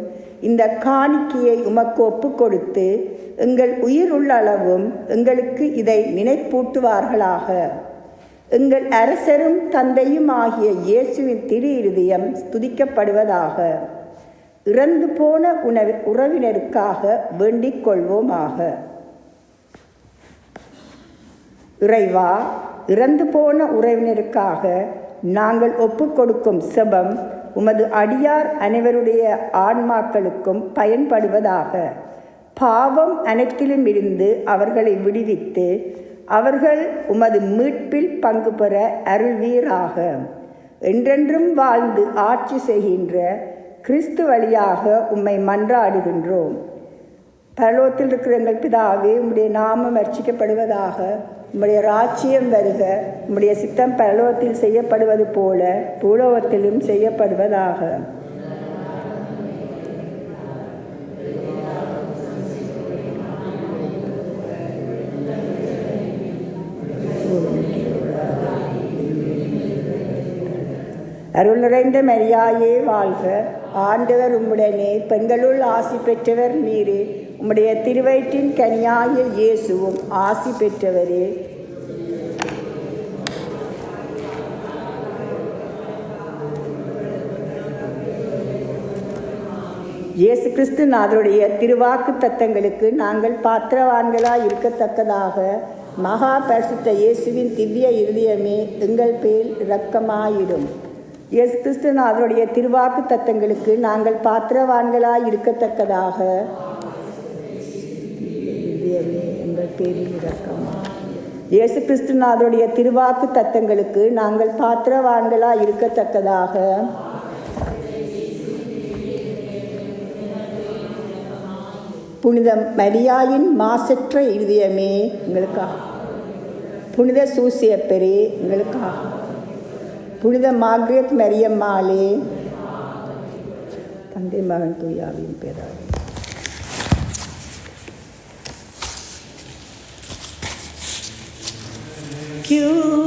இந்த காணிக்கையை உமக்கு ஒப்பு கொடுத்து எங்கள் உயிர் உள்ள அளவும் எங்களுக்கு இதை நினைப்பூட்டுவார்களாக. எங்கள் அரசரும் தந்தையும் ஆகிய இயேசுவின் திரு இருதயம் ஸ்துதிக்கப்படுவதாக. இறந்து போன உறவினருக்காக வேண்டிக் கொள்வோமாக. இறைவா, இறந்து போன உறவினருக்காக நாங்கள் ஒப்புக்கொடுக்கும் செபம் உமது அடியார் அனைவருடைய ஆன்மாக்களுக்கும் பயன்படுவதாக. பாவம் அனைத்திலும் இருந்து அவர்களை விடுவித்து அவர்கள் உமது மீட்பில் பங்கு பெற அருள்வீராக. என்றென்றும் வாழ்ந்து ஆட்சி செய்கின்ற கிறிஸ்து வழியாக உம்மை மன்றாடுகின்றோம். பரலோகத்தில் இருக்கிற எங்கள் பிதாவே, உம்முடைய நாமம் அர்ச்சிக்கப்படுவதாக. உம்முடைய ராஜ்யம் வருக. உம்முடைய சித்தம் பரலோகத்தில் செய்யப்படுவது போல பூலோகத்திலும் செய்யப்படுவதாக. அருள் நிறைந்த மரியாயே வாழ்க. ஆண்டவர் உம்முடனே, பெண்களுள் ஆசி பெற்றவர் நீரே. உம்முடைய திருவயிற்றின் கனியாய இயேசுவும் ஆசி பெற்றவரே. இயேசு கிறிஸ்து நாதருடைய திருவாக்கு தத்தங்களுக்கு நாங்கள் பாத்திரவான்களாய் இருக்கத்தக்கதாக மகா பரிசுத்த இயேசுவின் திவ்ய இருதயமே, எங்கள் பேர் இரக்கமாயிடும். இயேசு கிறிஸ்து நாதருடைய திருவாக்கு தத்தங்களுக்கு நாங்கள் பாத்திரவான்களாய் இருக்கத்தக்கதாக எங்கள் பேரில் இரக்கமா. இயேசு கிறிஸ்து நாதருடைய திருவாக்கு தத்தங்களுக்கு நாங்கள் பாத்திரவான்களாய் இருக்கத்தக்கதாக புனித மரியாயின் மாசற்ற இருதயமே எங்களுக்காக, புனித சூசியப்பெரே எங்களுக்காக, புனித மார்க்ரெட் மரியம்மாளே, தந்தை மகன் தூயாவின் பேராக. You